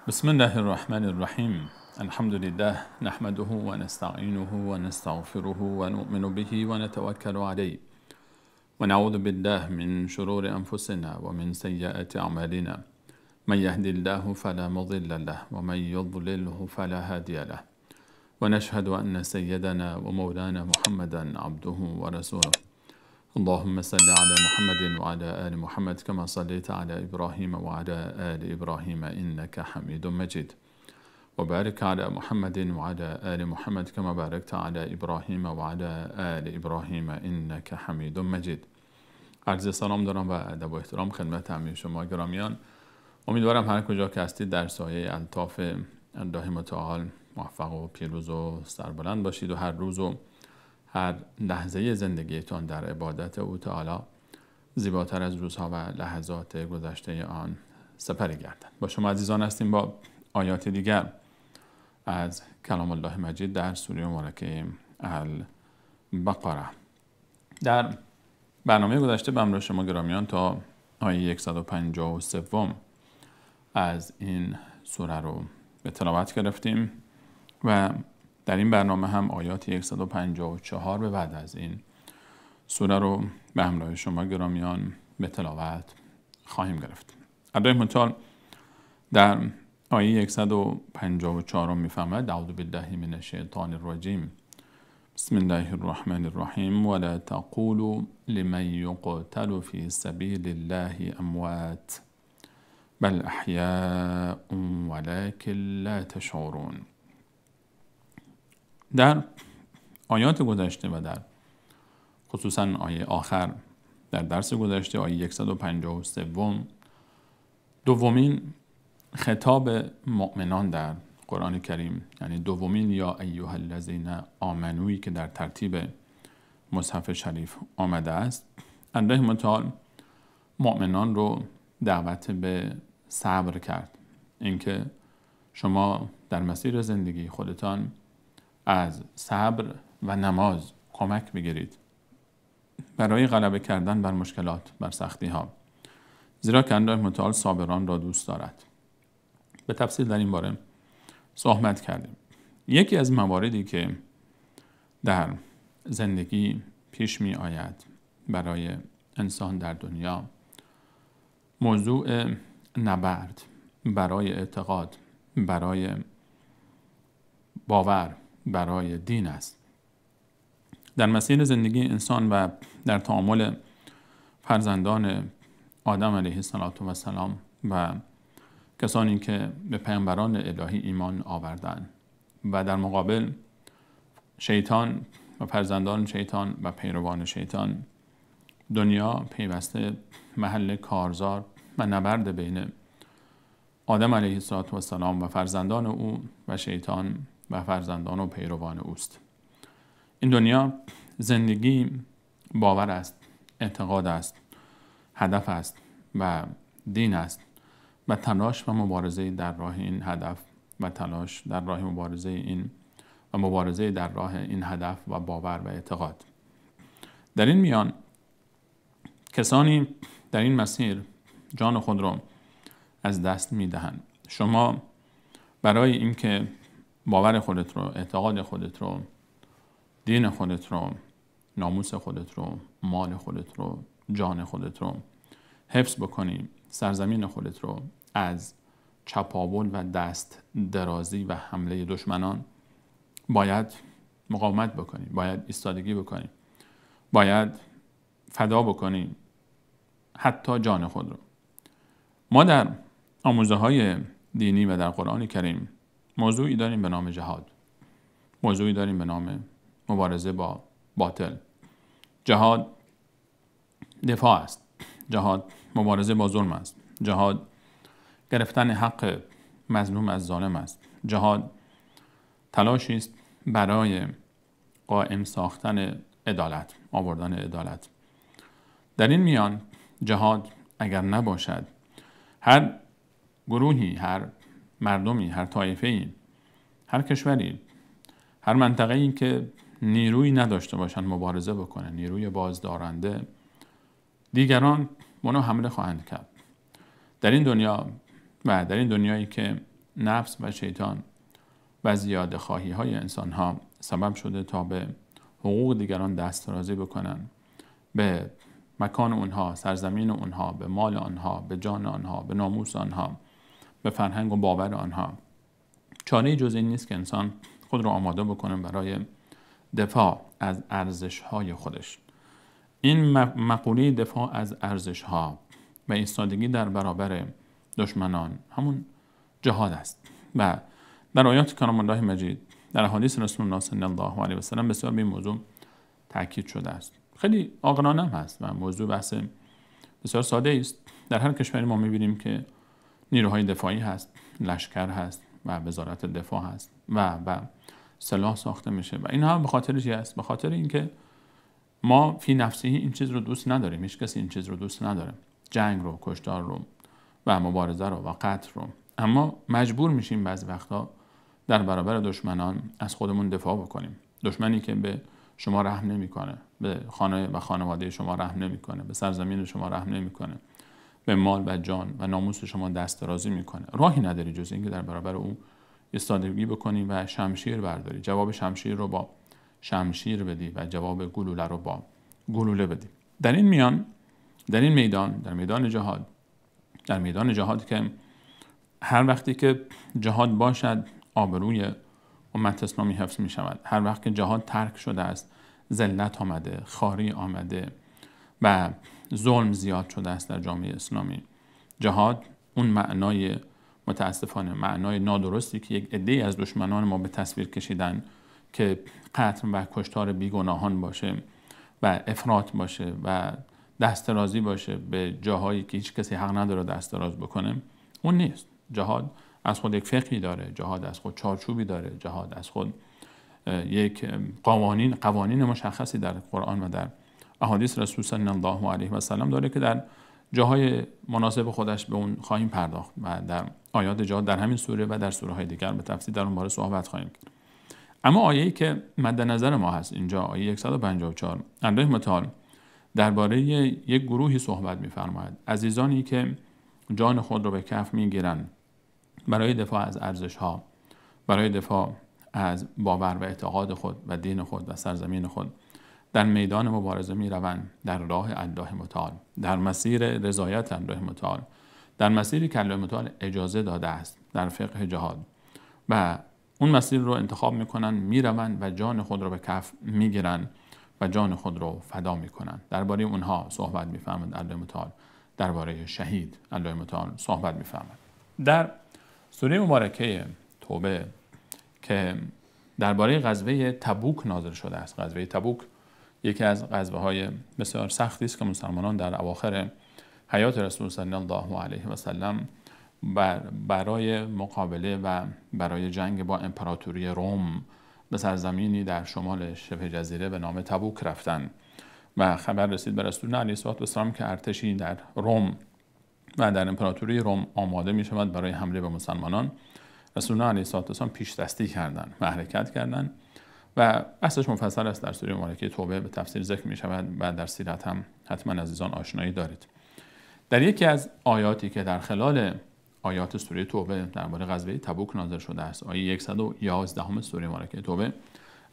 بسم الله الرحمن الرحيم الحمد لله نحمده ونستعينه ونستغفره ونؤمن به ونتوكل عليه ونعوذ بالله من شرور أنفسنا ومن سيئات أعمالنا من يهدي الله فلا مضل له ومن يضلله فلا هادي له ونشهد أن سيدنا ومولانا محمدا عبده ورسوله اللهم صل على محمد وعلى آل محمد كما صليت على إبراهيم وعلى آل إبراهيم إنك حميد مجيد وبارك على محمد وعلى آل محمد كما باركت على إبراهيم وعلى آل إبراهيم إنك حميد مجيد. عرض سلام دارم و ادب و احترام خدمت همه شما گرامیان. امیدوارم هر کجا که هستید در سایه الطاف الله متعال موفق و پیروز و سربلند باشید و هر روز و هر لحظه زندگیتان در عبادت او تعالی زیباتر از روزها و لحظات گذشته آن سپری گردد. با شما عزیزان هستیم با آیات دیگر از کلام الله مجید در سوره مبارکه البقره. در برنامه گذشته به همراه شما گرامیان تا آیه 153 از این سوره رو به تلاوت گرفتیم و در این برنامه هم آیات 154 به بعد از این سوره رو به همراه شما گرامیان به تلاوت خواهیم گرفت. الله متعال در آیه 154 میفرماید: اعوذ بالله من الشیطان الرجیم بسم الله الرحمن الرحیم ولا تقولوا لمن يقتل في سبيل الله اموات بل احیاء ولكن لا تشعرون. در آیات گذشته و در خصوصا آیه آخر در درس گذشته آیه 153 دومین خطاب مؤمنان در قرآن کریم، یعنی دومین یا ایها الذین آمنویی که در ترتیب مصحف شریف آمده است، الله متعال مؤمنان رو دعوت به صبر کرد. اینکه شما در مسیر زندگی خودتان از صبر و نماز کمک بگیرید برای غلبه کردن بر مشکلات، بر سختی ها، زیرا که الله متعال صابران را دوست دارد. به تفصیل در این باره صحبت کردیم. یکی از مواردی که در زندگی پیش می آید برای انسان در دنیا موضوع نبرد برای اعتقاد، برای باور، برای دین است. در مسیر زندگی انسان و در تعامل فرزندان آدم علیه السلام و کسانی که به پیامبران الهی ایمان آوردند و در مقابل شیطان و فرزندان شیطان و پیروان شیطان، دنیا پیوسته محل کارزار و نبرد بین آدم علیه السلام و فرزندان او و شیطان و فرزندان و پیروان اوست. این دنیا زندگی باور است، اعتقاد است، هدف است و دین است و تلاش و مبارزه در راه این هدف و تلاش در راه مبارزه این و مبارزه در راه این هدف و باور و اعتقاد. در این میان کسانی در این مسیر جان خود را از دست میدهند. شما برای اینکه باور خودت رو، اعتقاد خودت رو، دین خودت رو، ناموس خودت رو، مال خودت رو، جان خودت رو حفظ بکنی، سرزمین خودت رو از چپاول و دست درازی و حمله دشمنان، باید مقاومت بکنی، باید ایستادگی بکنی، باید فدا بکنی حتی جان خود رو. ما در آموزه های دینی و در قرآن کریم موضوعی داریم به نام جهاد، موضوعی داریم به نام مبارزه با باطل. جهاد دفاع است، جهاد مبارزه با ظلم است، جهاد گرفتن حق مظلوم از ظالم است، جهاد تلاشی است برای قائم ساختن عدالت، آوردن عدالت. در این میان جهاد اگر نباشد، هر گروهی، هر مردمی، هر طایفه‌ای، هر کشوری، هر منطقه‌ای که نیرویی نداشته باشند مبارزه بکنه، نیروی بازدارنده، دیگران منو حمله خواهند کرد. در این دنیا و در این دنیایی که نفس و شیطان و زیاده خواهی های انسان ها سبب شده تا به حقوق دیگران دسترازی بکنن، به مکان اونها، سرزمین اونها، به مال آنها، به جان آنها، به ناموس آنها، به فرهنگ و باور آنها. چاره جز این نیست که انسان خود را آماده بکنه برای دفاع از ارزش‌های خودش. این مقوله دفاع از ارزش‌ها و ایستادگی در برابر دشمنان همون جهاد است و در آیات کلام الله مجید، در احادیث رسول الله صلی الله علیه و سلم بسیار به این موضوع تاکید شده است. خیلی عاقلانه هم هست و موضوع بحث بسیار ساده است. در هر کشوری ما می‌بینیم که نیروهای دفاعی هست، لشکر هست و وزارت دفاع هست و سلاح ساخته میشه و اینها به خاطر چی است؟ به خاطر اینکه ما فی نفسه این چیز رو دوست نداریم. هیچ کسی این چیز رو دوست نداره، جنگ رو، کشتار رو و مبارزه رو و قتل رو. اما مجبور میشیم بعضی وقتا در برابر دشمنان از خودمون دفاع بکنیم. دشمنی که به شما رحم نمیکنه، به خانه و خانواده شما رحم نمیکنه، به سرزمین شما رحم نمیکنه، به مال و جان و ناموس شما دست درازی میکنه. راهی نداری جز اینکه در برابر او ایستادگی بکنی و شمشیر برداری. جواب شمشیر رو با شمشیر بدی و جواب گلوله رو با گلوله بدی. در این میدان، در میدان جهاد که هر وقتی که جهاد باشد آبروی امت اسلامی حفظ می شود. هر وقت که جهاد ترک شده است، ذلت آمده، خواری آمده و ظلم زیاد شده است در جامعه اسلامی. جهاد اون معنای متاسفانه معنای نادرستی که یک عده از دشمنان ما به تصویر کشیدن که قتل و کشتار بیگناهان باشه و افراط باشه و دست درازی باشه به جاهایی که هیچ کسی حق نداره دست دراز بکنه، اون نیست. جهاد از خود یک فقهی داره، جهاد از خود چارچوبی داره، جهاد از خود یک قوانین مشخصی در قرآن و در احادیث رسول صلی الله علیه و سلم داره که در جاهای مناسب خودش به اون خواهیم پرداخت و در آیات جهاد در همین سوره و در سوره های دیگر به تفصیل در اون باره صحبت خواهیم کرد. اما آیه‌ای که مد نظر ما هست اینجا، آیه 154، الله متعال درباره یک گروهی صحبت می‌فرماید، عزیزانی که جان خود را به کف می‌گیرند برای دفاع از ارزش‌ها، برای دفاع از باور و اعتقاد خود و دین خود و سرزمین خود در میدان مبارزه می‌روند در راه الله متعال، در مسیر رضایت الله متعال، در مسیری که الله متعال اجازه داده است در فقه جهاد و اون مسیر رو انتخاب میکنن، میروند و جان خود رو به کف میگیرن و جان خود رو فدا میکنن. درباره اونها صحبت میفرماید الله متعال، درباره شهید الله متعال صحبت میفرماید. در سوره مبارکه توبه که درباره غزوه تبوک نازل شده است. غزوه تبوک یکی از غزوه‌های بسیار سختی است که مسلمانان در اواخر حیات رسول صلی الله علیه و سلم برای مقابله و برای جنگ با امپراتوری روم به سرزمینی در شمال شبه جزیره به نام تبوک رفتن و خبر رسید به رسول الله علیه السلام که ارتشی در روم و در امپراتوری روم آماده می شود برای حمله به مسلمانان. رسول الله علیه السلام پیش دستی کردند و حرکت کردند و بحثش مفصل است در سوره مبارکه توبه به تفصیل ذکر می شود و در سیرت هم حتما عزیزان آشنایی دارید. در یکی از آیاتی که در خلال آیات سوره توبه درباره غزوه تبوک نازل شده است، آیه 111 سوره مبارکه توبه،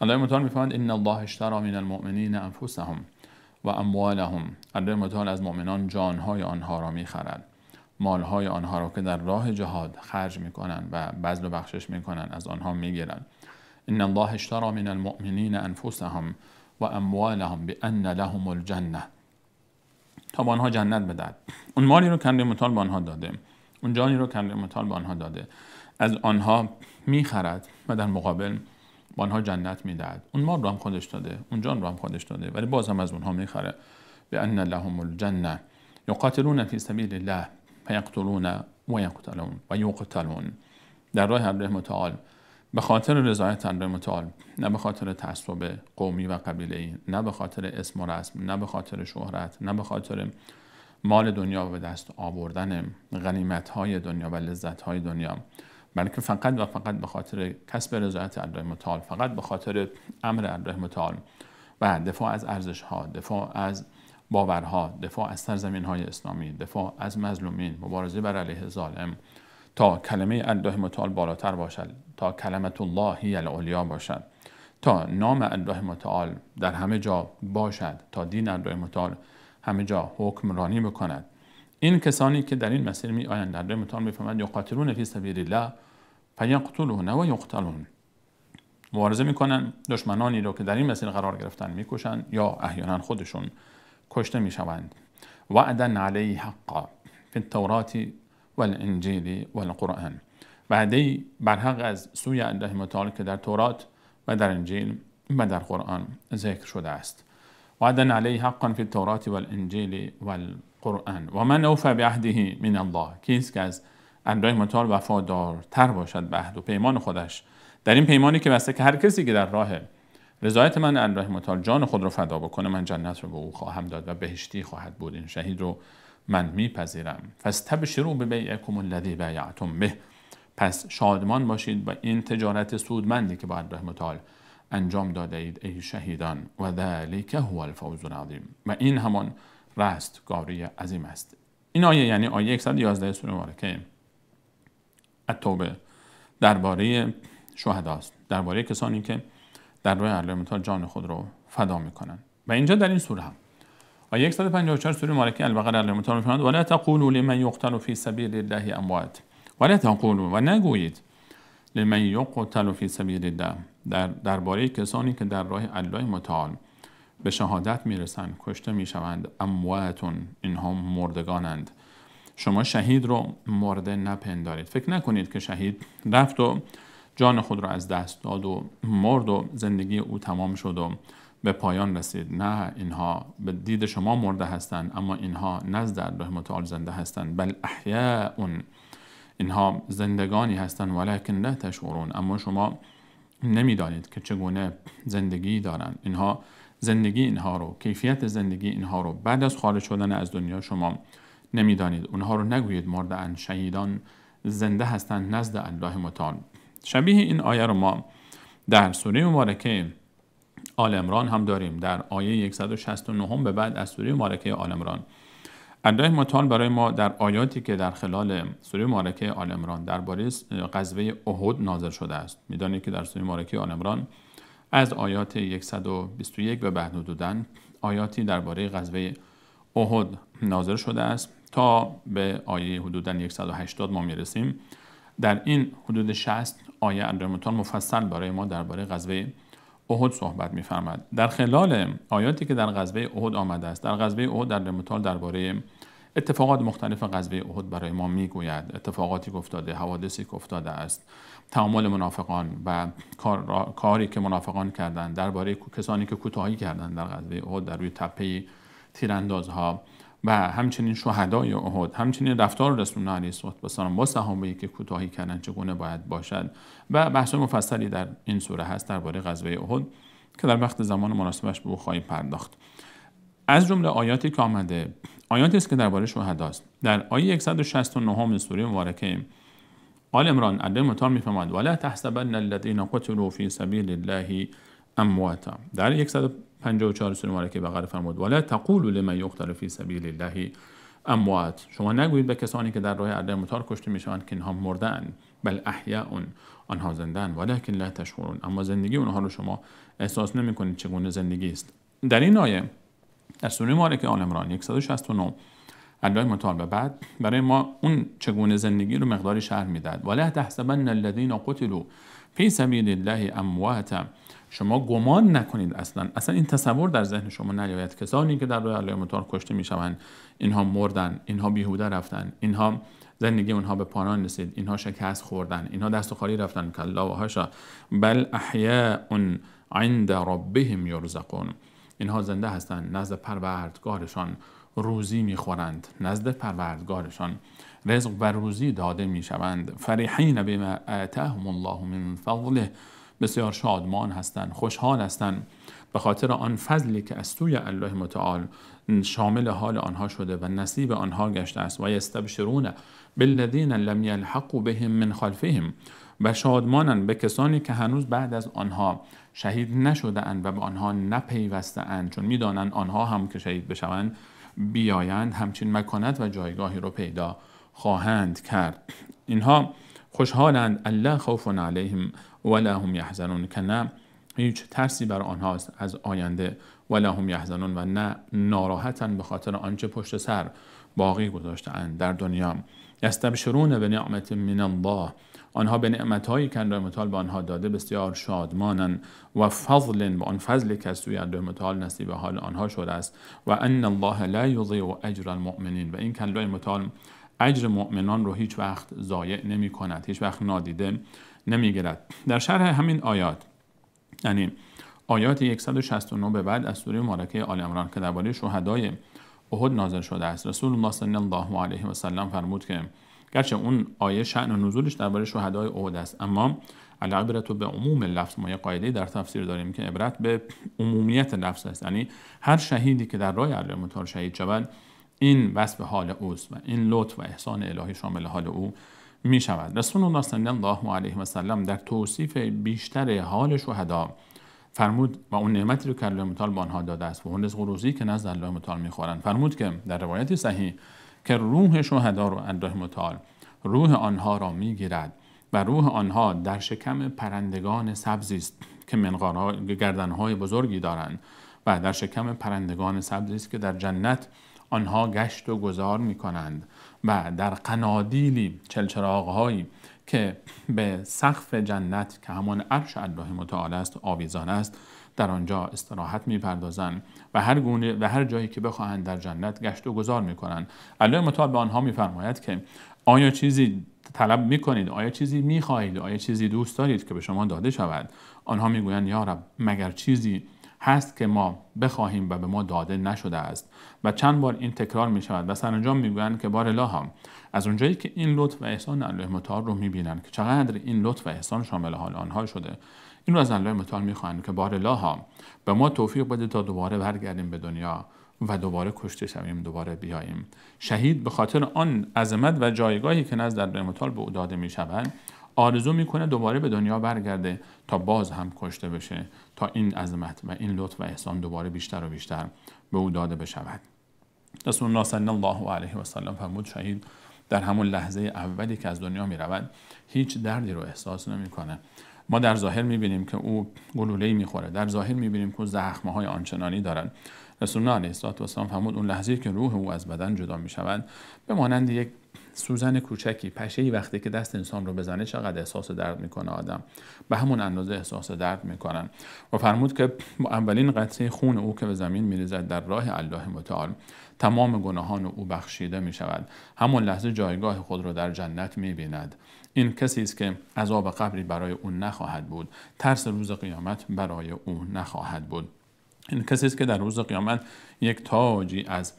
الله متعال می‌فرماید ان الله اشتری من المؤمنین انفسهم و اموالهم. الله متعال از مؤمنان جانهای آنها را می‌خرد، مالهای آنها را که در راه جهاد خرج می‌کنند و بذل و بخشش می‌کنند از آنها می‌گیرند. ان الله اشتری من المؤمنین انفسهم و اموالهم بان لهم الجنه، تا به آنها جنت بدهد. اون مالی رو که الله متعال به آنها داده، اون جانی رو که الله متعال به آنها داده، از آنها میخرد و در مقابل به آنها جنت میدهد. اون مال رو هم خودش داده، اون جان رو هم خودش داده، ولی باز هم از اونها میخره. بأن لهم الجنه یقاتلون فی سبیل الله فیقتلون و یقتلون و یقتلون، در راه الله متعال به خاطر رضایت الله متعال، نه به خاطر تعصب قومی و قبیله‌ای، نه به خاطر اسم و رسم، نه به خاطر شهرت، نه به خاطر مال دنیا و به دست آوردن غنیمت‌های دنیا و لذت‌های دنیا، بلکه فقط و فقط به خاطر کسب رضایت الله متعال، فقط به خاطر امر الله متعال و دفاع از ارزش‌ها، دفاع از باورها، دفاع از سرزمین‌های اسلامی، دفاع از مظلومین، مبارزه بر علیه ظالم، تا کلمه الله متعال بالاتر باشد، تا کلمت الله هی العلیا باشد، تا نام الله متعال در همه جا باشد، تا دین الله متعال همه جا حکمرانی بکند. این کسانی که در این مسیر می آیند، الله متعال میفرماید یقاتلون فی سبیل الله فیقتلون و یقتلون، مبارزه میکنن، دشمنانی رو که در این مسیر قرار گرفتن میکشند یا احیانا خودشون کشته میشوند. وعدا علیه حقا فی التورات والانجیل والقرآن، وعده بر حق از سوی الله متعال که در تورات و در انجیل و در قرآن ذکر شده است. وعدا علیه حقا فی التورات والانجیل والقرآن و من اوفى بعهده من الله، کیست که از الله متعال وفادارتر باشد به عهد و پیمان خودش، در این پیمانی که بسته که هر کسی که در راه رضایت من الله متعال جان خود رو فدا بکنه، من جنت رو به او خواهم داد و بهشتی خواهد بود، این شهید رو من میپذیرم. فاستبشروا ببیعکم الذی بایعتم به، پس شادمان باشید با این تجارت سودمندی که با الله متعال انجام داده اید ای شهیدان، و ذلک هو الفوز العظیم، و این همان رستگاری عظیم است. این آیه یعنی آیه 111 سوره مبارکه التوبه درباره شهداست، درباره کسانی که در راه الله متعال جان خود رو فدا میکنن. و اینجا در این سوره هم آیه 154 سوره مبارکه البقره الله متعال میفرماید ولا تقولوا لمن یقتل فی سبیل الله اموات، ولا تقولوا، و نگویید لمن یقتل فی سبیل الله، درباره کسانی که در راه الله متعال به شهادت میرسند، کشته میشوند، امواتون، اینها مردگانند. شما شهید رو مرده نپندارید. فکر نکنید که شهید رفت و جان خود را از دست داد و مرد و زندگی او تمام شد و به پایان رسید. نه، اینها به دید شما مرده هستند، اما اینها نزد الله متعال زنده هستند. بل احیاء، اینها زندگانی هستند، ولکن لا تشعرون، اما شما نمیدانید که چگونه زندگی دارند. اینها زندگی اینها رو، کیفیت زندگی اینها رو بعد از خارج شدن از دنیا شما نمیدانید. اونها رو نگویید مرده‌اند، شهیدان زنده هستند نزد الله متعال. شبیه این آیه رو ما در سوره مبارکه آل عمران هم داریم. در آیه 169 به بعد از سوره مبارکه آل عمران الله متعال برای ما در آیاتی که در خلال سوره مبارکه آل عمران درباره غزوه احد نازل شده است. میدانید که در سوره مبارکه آل عمران از آیات 121 به بعد حدوداً آیاتی درباره غزوه احد نازل شده است تا به آیه حدوداً 180 ما میرسیم. در این حدود 60 آیه الله متعال مفصل برای ما درباره غزوه احد صحبت می‌فرماید. در خلال آیاتی که در غزوه احد آمده است، در غزوه احد الله متعال درباره اتفاقات مختلف غزوه احد برای ما میگوید. اتفاقاتی که افتاده، حوادثی که افتاده است، تعامل منافقان و کاری که منافقان کردند، درباره کسانی که کوتاهی کردند در غزوه احد در روی تپه تیراندازها و همچنین شهدای احد، همچنین رفتار رسول الله علیه السلام با صحابه‌ای که کوتاهی کردند چگونه باید باشد و بحث مفصلی در این سوره هست درباره غزوه احد که در وقت زمان مناسبش به او خواهیم پرداخت. از جمله آیاتی که آمده، آیاتی است که درباره شهداست. در آیه 169 سوره مبارکه آل عمران الله متعال می‌فرماید ولا تحسبن الذين قتلوا في سبيل الله امواتا. در 154 سوره مبارکه بقره فرمود ولا تقولوا لمن يقتل في سبيل الله اموات، شما نگویید به کسانی که در راه الله متعال کشته میشوند که اینها مرده‌اند، بل احیاء، آنها زنده‌اند، ولکن لا تشعرون، اما زندگی اونها رو شما احساس نمی‌کنید چگونه زندگی است. در این آیه در سوره مبارکه آل عمران 169 الله متعال به بعد برای ما اون چگونه زندگی رو مقداری شرح میداد. ولا تحسبن الذين قتلوا فی سبیل الله امواتا، شما گمان نکنید، اصلا این تصور در ذهن شما نیاید کسانی که در راه الله متعال کشته میشوند اینها مردن، اینها بیهوده رفتن، اینها زندگی اونها به پایان رسید، اینها شکست خوردن، اینها دست و خالی رفتن، کلا و حاشا، بل احیاء عند ربهم یرزقون، اینها زنده هستند، نزد پروردگارشان روزی میخورند، نزد پروردگارشان رزق و روزی داده میشوند. فرحین بما آتاهم الله من فضله، بسیار شادمان هستند، خوشحال هستند به خاطر آن فضلی که از سوی الله متعال شامل حال آنها شده و نصیب آنها گشته است. و یستبشرون بالذین لم یلحقوا بهم من خلفهم، و شادمانند به کسانی که هنوز بعد از آنها شهید نشده اند و به آنها نپیوسته اند، چون میدانند آنها هم که شهید بشوند بیایند همچین مکانت و جایگاهی رو پیدا خواهند کرد. اینها خوشحالند، الا خوف علیهم ولا هم یحزنون، که نه هیچ ترسی بر آنهاست از آینده، ولا هم یحزنون، و نه ناراحتند به خاطر آنچه پشت سر باقی گذاشته‌اند در دنیا. یستبشرون بنعمت من الله، آنها به نعمت‌هایی که الله متعال به آنها داده بسیار شادمانند، و فضل، و آن فضلی که از سوی الله متعال نصیب حال آنها شده است، و ان الله لا یضیع اجر المؤمنین، و این که الله متعال اجر مؤمنان رو هیچ وقت ضایع نمی کند، هیچ وقت نادیده نمی گیرد. در شرح همین آیات، یعنی آیات 169 به بعد از سوره مبارکه آل عمران که درباره شهدای احد نازل شده است، رسول الله صلی الله علیه و سلم فرمود که گرچه اون آیه شأن و نزولش درباره شهدای احد است، اما العبرة به عموم لفظ. ما یه قاعده در تفسیر داریم که عبرت به عمومیت لفظ است، یعنی هر شهیدی که در راه الله متعال شهید شود، این وصف حال اوست و این لطف و احسان الهی شامل حال او می شود. رسول الله صلی الله علیه و سلم در توصیف بیشتر حال شهدا فرمود، و اون نعمتی رو که الله متعال به آنها داده است و اون رزق و روزی که نزد الله متعال میخورند، فرمود که در روایت صحیح که روح شهدا رو الله متعال روح آنها را میگیرد و روح آنها در شکم پرندگان سبزی است که گردنهای بزرگی دارند، و در شکم پرندگان سبزی است که در جنت آنها گشت و گذار می کنند، و در قنادیلی چلچراغهایی که به سقف جنت که همان عرش الله متعال است آویزان است، در آنجا استراحت می پردازند و هر جایی که بخواهند در جنت گشت و گذار می کنند. الله متعال به آنها می فرماید که آیا چیزی طلب می کنید، آیا چیزی می خواهید، آیا چیزی دوست دارید که به شما داده شود؟ آنها می گویند یا رب، مگر چیزی هست که ما بخواهیم و به ما داده نشده است؟ و چند بار این تکرار می شود و سرانجام می گویند که بار الها، از اونجایی که این لطف و احسان الله متعال رو می بینند که چقدر این لطف و احسان شامل حال آنها شده، این رو از الله متعال می خواهند که بار الها به ما توفیق بده تا دوباره برگردیم به دنیا و دوباره کشته شویم، دوباره بیاییم. شهید به خاطر آن عظمت و جایگاهی که نزد الله متعال به او داده می شود، آرزو میکنه دوباره به دنیا برگرده تا باز هم کشته بشه، تا این عظمت و این لطف و احسان دوباره بیشتر و بیشتر به او داده بشود. رسول الله صلی الله علیه و سلم فرمود شهید در همون لحظه اولی که از دنیا می رود هیچ دردی رو احساس نمیکنه. ما در ظاهر میبینیم که او گلوله‌ای میخوره، در ظاهر میبینیم که زخم‌های آنچنانی دارن. رسول الله علیه و سلم فرمود اون لحظه‌ای که روح او از بدن جدا میشود، به مانند یک سوزن کوچکی، پشه‌ای وقتی که دست انسان رو بزنه چقدر احساس درد میکنه آدم، به همون اندازه احساس درد میکنن. و فرمود که اولین قطره خون او که به زمین میریزد در راه الله متعال، تمام گناهان او بخشیده میشود. همون لحظه جایگاه خود رو در جنت میبیند. این کسی است که عذاب قبری برای او نخواهد بود، ترس روز قیامت برای او نخواهد بود. این کسی است که در روز قیامت یک تاجی از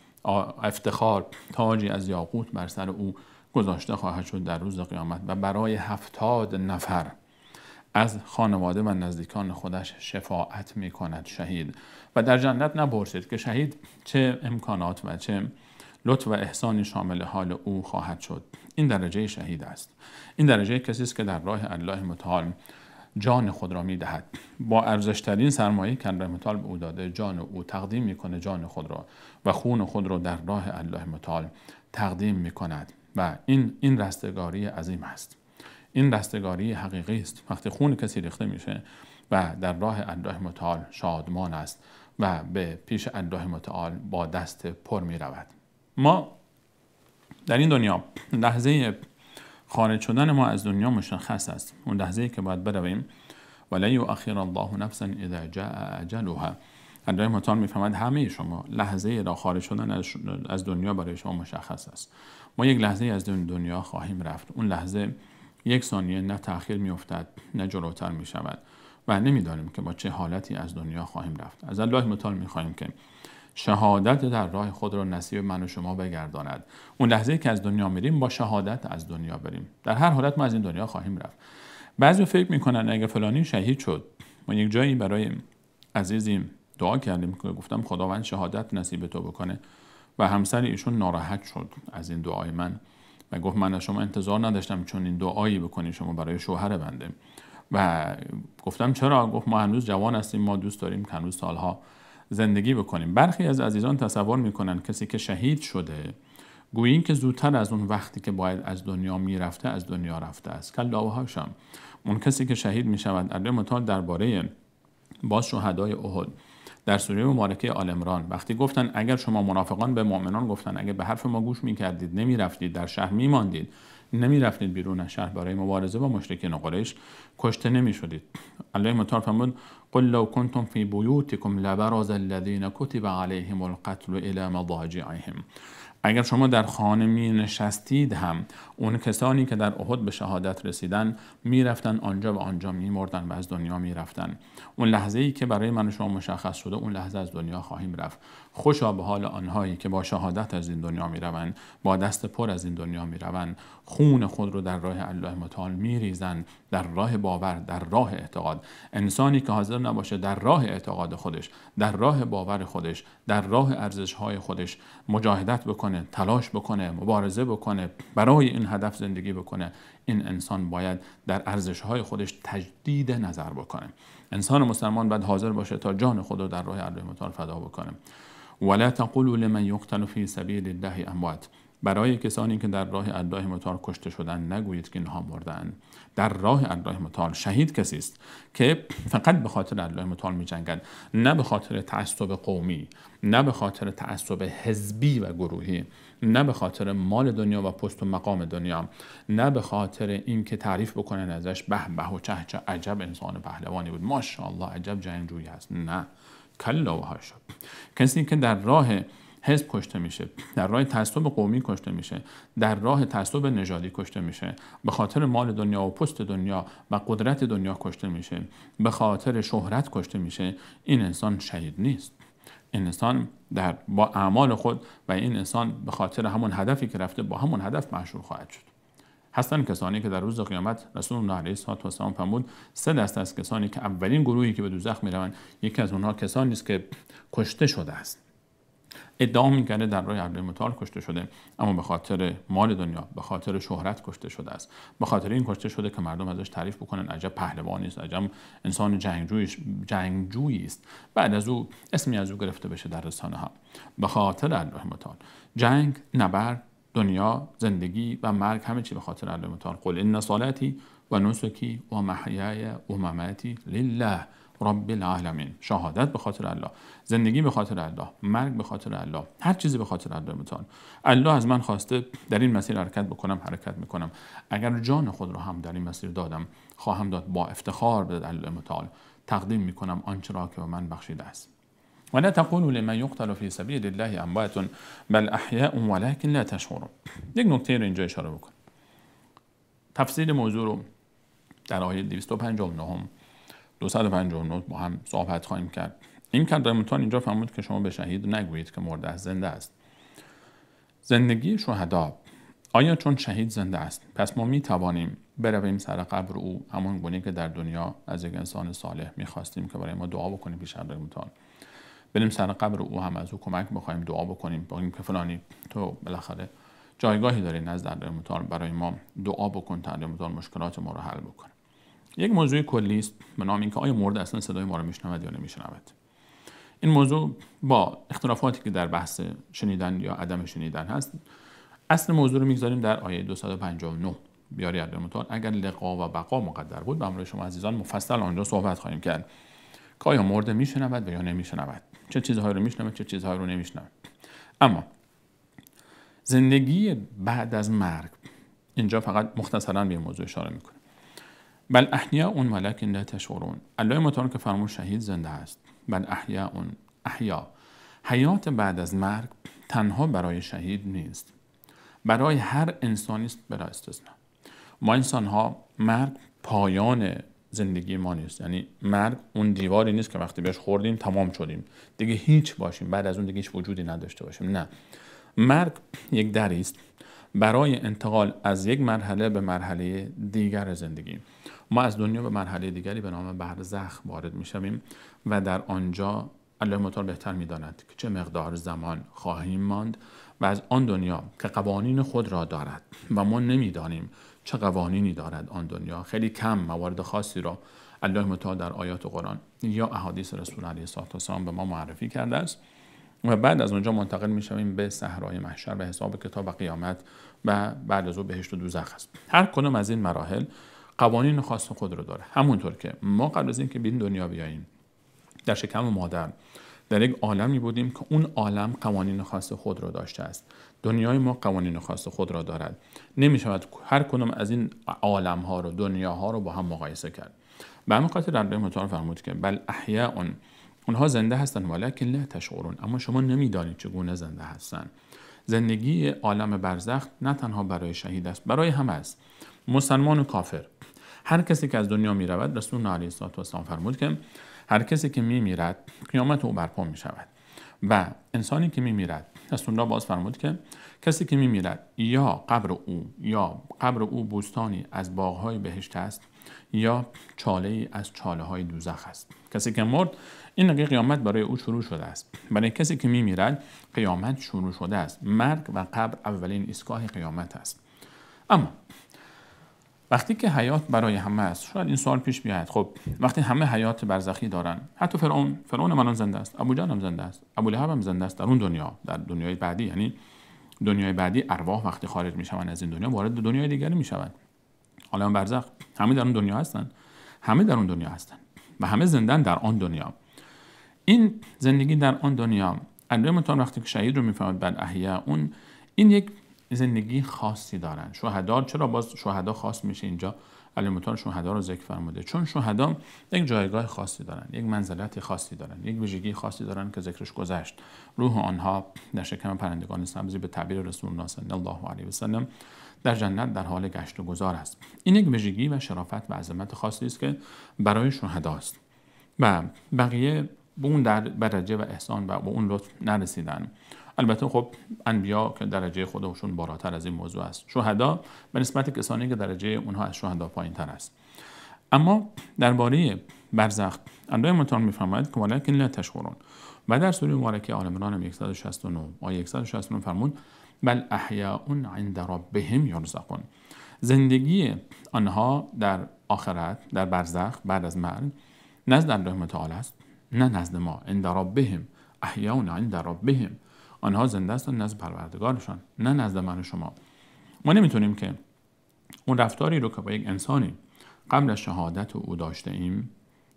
افتخار، تاجی از یاقوت بر سر او گذاشته خواهد شد در روز قیامت و برای 70 نفر از خانواده و نزدیکان خودش شفاعت می کند شهید. و در جنت نپرسید که شهید چه امکانات و چه لطف و احسانی شامل حال او خواهد شد. این درجه شهید است. این درجه کسی است که در راه الله متعال جان خود را می دهد. با ارزشترین سرمایه که الله متعال به او داده، جان او تقدیم می کنه، جان خود را و خون خود را در راه الله متعال تقدیم می کند. و این رستگاری عظیم است. این رستگاری حقیقی است. وقتی خون کسی ریخته میشه و در راه الله متعال شادمان است و به پیش الله متعال با دست پر می رود. ما در این دنیا لحظه خارج شدن ما از دنیا مشخص است. اون لحظه‌ای که باید برویم، ولا یؤخر الله نفسا اذا جاء اجلها. الله متعال میفهمد همه شما لحظه را خارج شدن از دنیا برای شما مشخص است. ما یک لحظه از دنیا خواهیم رفت. اون لحظه یک ثانیه نه تأخیر میافتد نه جلوتر می شود و نمیدانیم که با چه حالتی از دنیا خواهیم رفت. از الله متعال میخواهیم که شهادت در راه خود را نصیب من و شما بگرداند. اون لحظه که از دنیا میریم با شهادت از دنیا بریم. در هر حالت ما از این دنیا خواهیم رفت. بعضی فکر میکنن اگه فلانی شهید شد، ما یک جایی برای عزیزی دعا کردیم که گفتم خداوند شهادت نصیب تو بکنه و همسر ایشون ناراحت شد از این دعای من و گفت من از شما انتظار نداشتم چون این دعایی بکنی شما برای شوهر بنده. و گفتم چرا؟ گفت ما هنوز جوان هستیم، ما دوست داریم که هنوز سالها زندگی بکنیم. برخی از عزیزان تصور میکنن کسی که شهید شده گویی که زودتر از اون وقتی که باید از دنیا میرفته از دنیا رفته است. کلا و حاشا. اون کسی که شهید می شود، الله متعال درباره باز شهدای احد در سوره مبارکه آل عمران وقتی گفتن اگر شما منافقان به مؤمنان گفتن اگر به حرف ما گوش میکردید نمیرفتید در شهر میماندید نمیرفتید بیرون از شهر برای مبارزه با مشرکین قریش کشته نمیشدید. الله متعال فرمود قل لو کنتم فی بیوتکم لبرز الذین کتب علیهم القتل الی مضاجعهم. اگر شما در خانه می نشستید هم اون کسانی که در احد به شهادت رسیدن می رفتن آنجا و آنجا می مردن و از دنیا می رفتن. اون لحظه ای که برای من و شما مشخص شده اون لحظه از دنیا خواهیم رفت. خوشا به حال آنهایی که با شهادت از این دنیا می روند، با دست پر از این دنیا می روند، خون خود رو در راه الله متعال می ریزند، در راه باور، در راه اعتقاد. انسانی که حاضر نباشه در راه اعتقاد خودش، در راه باور خودش، در راه ارزش‌های خودش مجاهدت بکنه، تلاش بکنه، مبارزه بکنه، برای این هدف زندگی بکنه، این انسان باید در ارزش‌های خودش تجدید نظر بکنه. انسان مسلمان باید حاضر باشه تا جان خود رو در راه الله متعال فدا بکنه. ولا تقولوا لمن يقتل في سبيل الله اموات. برای کسانی که در راه الله متعال کشته شدن نگویید که اینها مردند. در راه الله متعال شهید کسی است که فقط به خاطر الله متعال می‌جنگد، نه به خاطر تعصب قومی، نه به خاطر تعصب حزبی و گروهی، نه به خاطر مال دنیا و پست و مقام دنیا، نه به خاطر اینکه تعریف بکنن ازش به به و چه چه عجب انسان پهلوانی بود، ماشاءالله عجب جنگجویی هست. نه، کلا و حاشا. کسی که در راه حزب کشته میشه، در راه تعصب قومی کشته میشه، در راه تعصب نژادی کشته میشه، به خاطر مال دنیا و پست دنیا و قدرت دنیا کشته میشه، به خاطر شهرت کشته میشه، این انسان شهید نیست. این انسان با اعمال خود و این انسان به خاطر همون هدفی که رفته با همون هدف مشهور خواهد شد. هستن کسانی که در روز قیامت رسول الله علیه السلام فرمود 3 دسته از کسانی که اولین گروهی که به دوزخ میروند، یکی از اونها کسانی است که کشته شده است. ادعا میکنه در راه الله متعال کشته شده، اما به خاطر مال دنیا، به خاطر شهرت کشته شده است. به خاطر این کشته شده که مردم ازش تعریف بکنن عجب پهلوانی است، عجب انسان جنگجویی است. بعد از او اسمی از او گرفته بشه در رسانه ها. به خاطر الله متعال جنگ، نبرد، دنیا، زندگی و مرگ همه چی به خاطر الله متعال. قل ان صلاتی و نسکی و محیای و مماتی لله رب العالمین. شهادت به خاطر الله، زندگی به خاطر الله، مرگ به خاطر الله، هر چیزی به خاطر الله متعال. الله از من خواسته در این مسیر حرکت بکنم، حرکت میکنم. اگر جان خود رو هم در این مسیر دادم، خواهم داد. با افتخار به الله متعال تقدیم میکنم آنچه را که به من بخشیده است. ولا تقولوا لمن يقتل في سبيل الله اموات بل احياء ولكن لا تشعرون. یک نکته رو اینجا اشاره بکنم. تفسیر موضوع رو در آیه 259 259 با هم صحبت خواهیم کرد. این که الله متعال اینجا فرمود که شما به شهید نگویید که مرده است، زنده است. زندگی شهدا، آیا چون شهید زنده است پس ما می توانیم برویم سر قبر او همون گونه که در دنیا از یک انسان صالح می‌خواستیم که برای ما دعا بکنیم پیش الله متعال، بریم سر قبر او هم از او کمک بخوایم، دعا بکنیم، بگیم که فلانی تو بالاخره جایگاهی داری نزد الله متعال، برای ما دعا بکن تا الله متعال مشکلات ما رو حل بکنه. یک موضوع کلی است به نام اینکه آیا مرده اصلا صدای ما رو میشنود یا نمیشنود. این موضوع با اختلافاتی که در بحث شنیدن یا عدم شنیدن هست، اصل موضوع رو میگذاریم در آیه 259 بیاری الله متعال اگر لقا و بقا مقدر بود. به همراه شما عزیزان مفصل آنجا صحبت خواهیم کرد که آیا مرده میشنود یا نمیشنود، چه چیزهایی رو میشنود، چه چیزهایی رو نمیشنود. اما زندگی بعد از مرگ، اینجا فقط مختصرا به موضوع اشاره میکنه. بل احیاء ولکن لا تشعرون. الله متعال که فرمود شهید زنده است. بل احیا، حیات بعد از مرگ تنها برای شهید نیست، برای هر انسانی است بلا استثنا. ما انسان ها مرگ پایان زندگی ما نیست. یعنی مرگ اون دیواری نیست که وقتی بهش خوردیم تمام شدیم دیگه هیچ باشیم، بعد از اون دیگه هیچ وجودی نداشته باشیم. نه، مرگ یک دری است برای انتقال از یک مرحله به مرحله دیگر زندگی. ما از دنیا به مرحله دیگری به نام برزخ وارد میشویم و در آنجا الله متعال بهتر میداند که چه مقدار زمان خواهیم ماند و از آن دنیا که قوانین خود را دارد و ما نمیدانیم چه قوانینی دارد آن دنیا، خیلی کم موارد خاصی را الله متعال در آیات قرآن یا احادیث رسول علیه السلام به ما معرفی کرده است. و بعد از اونجا منتقل میشویم به صحرای محشر و حساب کتاب و قیامت و بعد از او بهشت و دوزخ است. هر کدوم از این مراحل قوانین خاص خود رو داره. همونطور که ما قبل از اینکه به این دنیا بیاییم در شکم مادر در یک عالمی بودیم که اون عالم قوانین خاص خود را داشته است. دنیای ما قوانین خاص خود را دارد. نمی شود هر کدوم از این عالم ها رو، دنیاها رو با هم مقایسه کرد. به همین خاطر الله متعال فرمود که بل احیاء، اونها زنده هستند ولکن لا تشعرون، اما شما نمیدانید چگونه زنده هستند. زندگی عالم برزخ نه تنها برای شهید است، برای همه است، مسلمان و کافر. هر کسی که از دنیا می رود، رسول الله علیه السلام فرمود که هر کسی که می میرد قیامت او برپا می شود و انسانی که می میرد، رسول الله باز فرمود که کسی که می میرد یا قبر او بوستانی از باغ‌های بهشت است یا چاله‌ای از چاله‌های دوزخ است. کسی که مرد، این نگه قیامت برای او شروع شده است. برای کسی که می میرد قیامت شروع شده است. مرگ و قبر اولین ایستگاه قیامت است. اما وقتی که حیات برای همه است، شاید این سوال پیش بیاید، خب وقتی همه حیات برزخی دارن، حتی فرعون من زنده است، ابو جهل هم زنده است، ابو لهب هم زنده است، در اون دنیا، در دنیای بعدی، یعنی دنیای بعدی ارواح وقتی خارج میشوند از این دنیا وارد دنیای دیگری میشوند. حالا برزخ همه در اون دنیا هستن، همه در اون دنیا هستن و همه زندن در آن دنیا. این زندگی در آن دنیا، الله متعال وقتی که شهید رو میفهمد بل احیا، اون این یک زندگی خاصی دارن. شهدا، چرا باز شهدا خاص میشه اینجا؟ الله متعال شهدا رو ذکر فرموده چون شهدا یک جایگاه خاصی دارن، یک منزلت خاصی دارن، یک ویژگی خاصی دارن که ذکرش گذشت. روح آنها در شکم پرندگان سبزی به تعبیر رسول الله صلی الله علیه و سلم در جنت در حال گشت و گذار است. این یک ویژگی و شرافت و عظمت خاصی است که برای شهداست و بقیه به اون درجه و احسان و به اون لطف نرسیدن. البته خب انبیا که درجه خودشون بالاتر از این موضوع است. شهدا به نسبت کسانی که درجه اونها از شهدا پایین‌تر است. اما درباره برزخ الله متعال می‌فرماید که ولکن لا تشعرون و در سوره مبارکه آل عمران 169 آیه 169 فرمود بل احیاء عند ربهم یرزقون. زندگی آنها در آخرت، در برزخ بعد از مرگ نزد الله متعال است، نه نزد ما. عند ربهم، احیاء عند ربهم، آنها زنده هستند نزد پروردگارشان، نه نزد من و شما. ما نمیتونیم که اون رفتاری رو که با یک انسانی قبل از شهادت او داشته ایم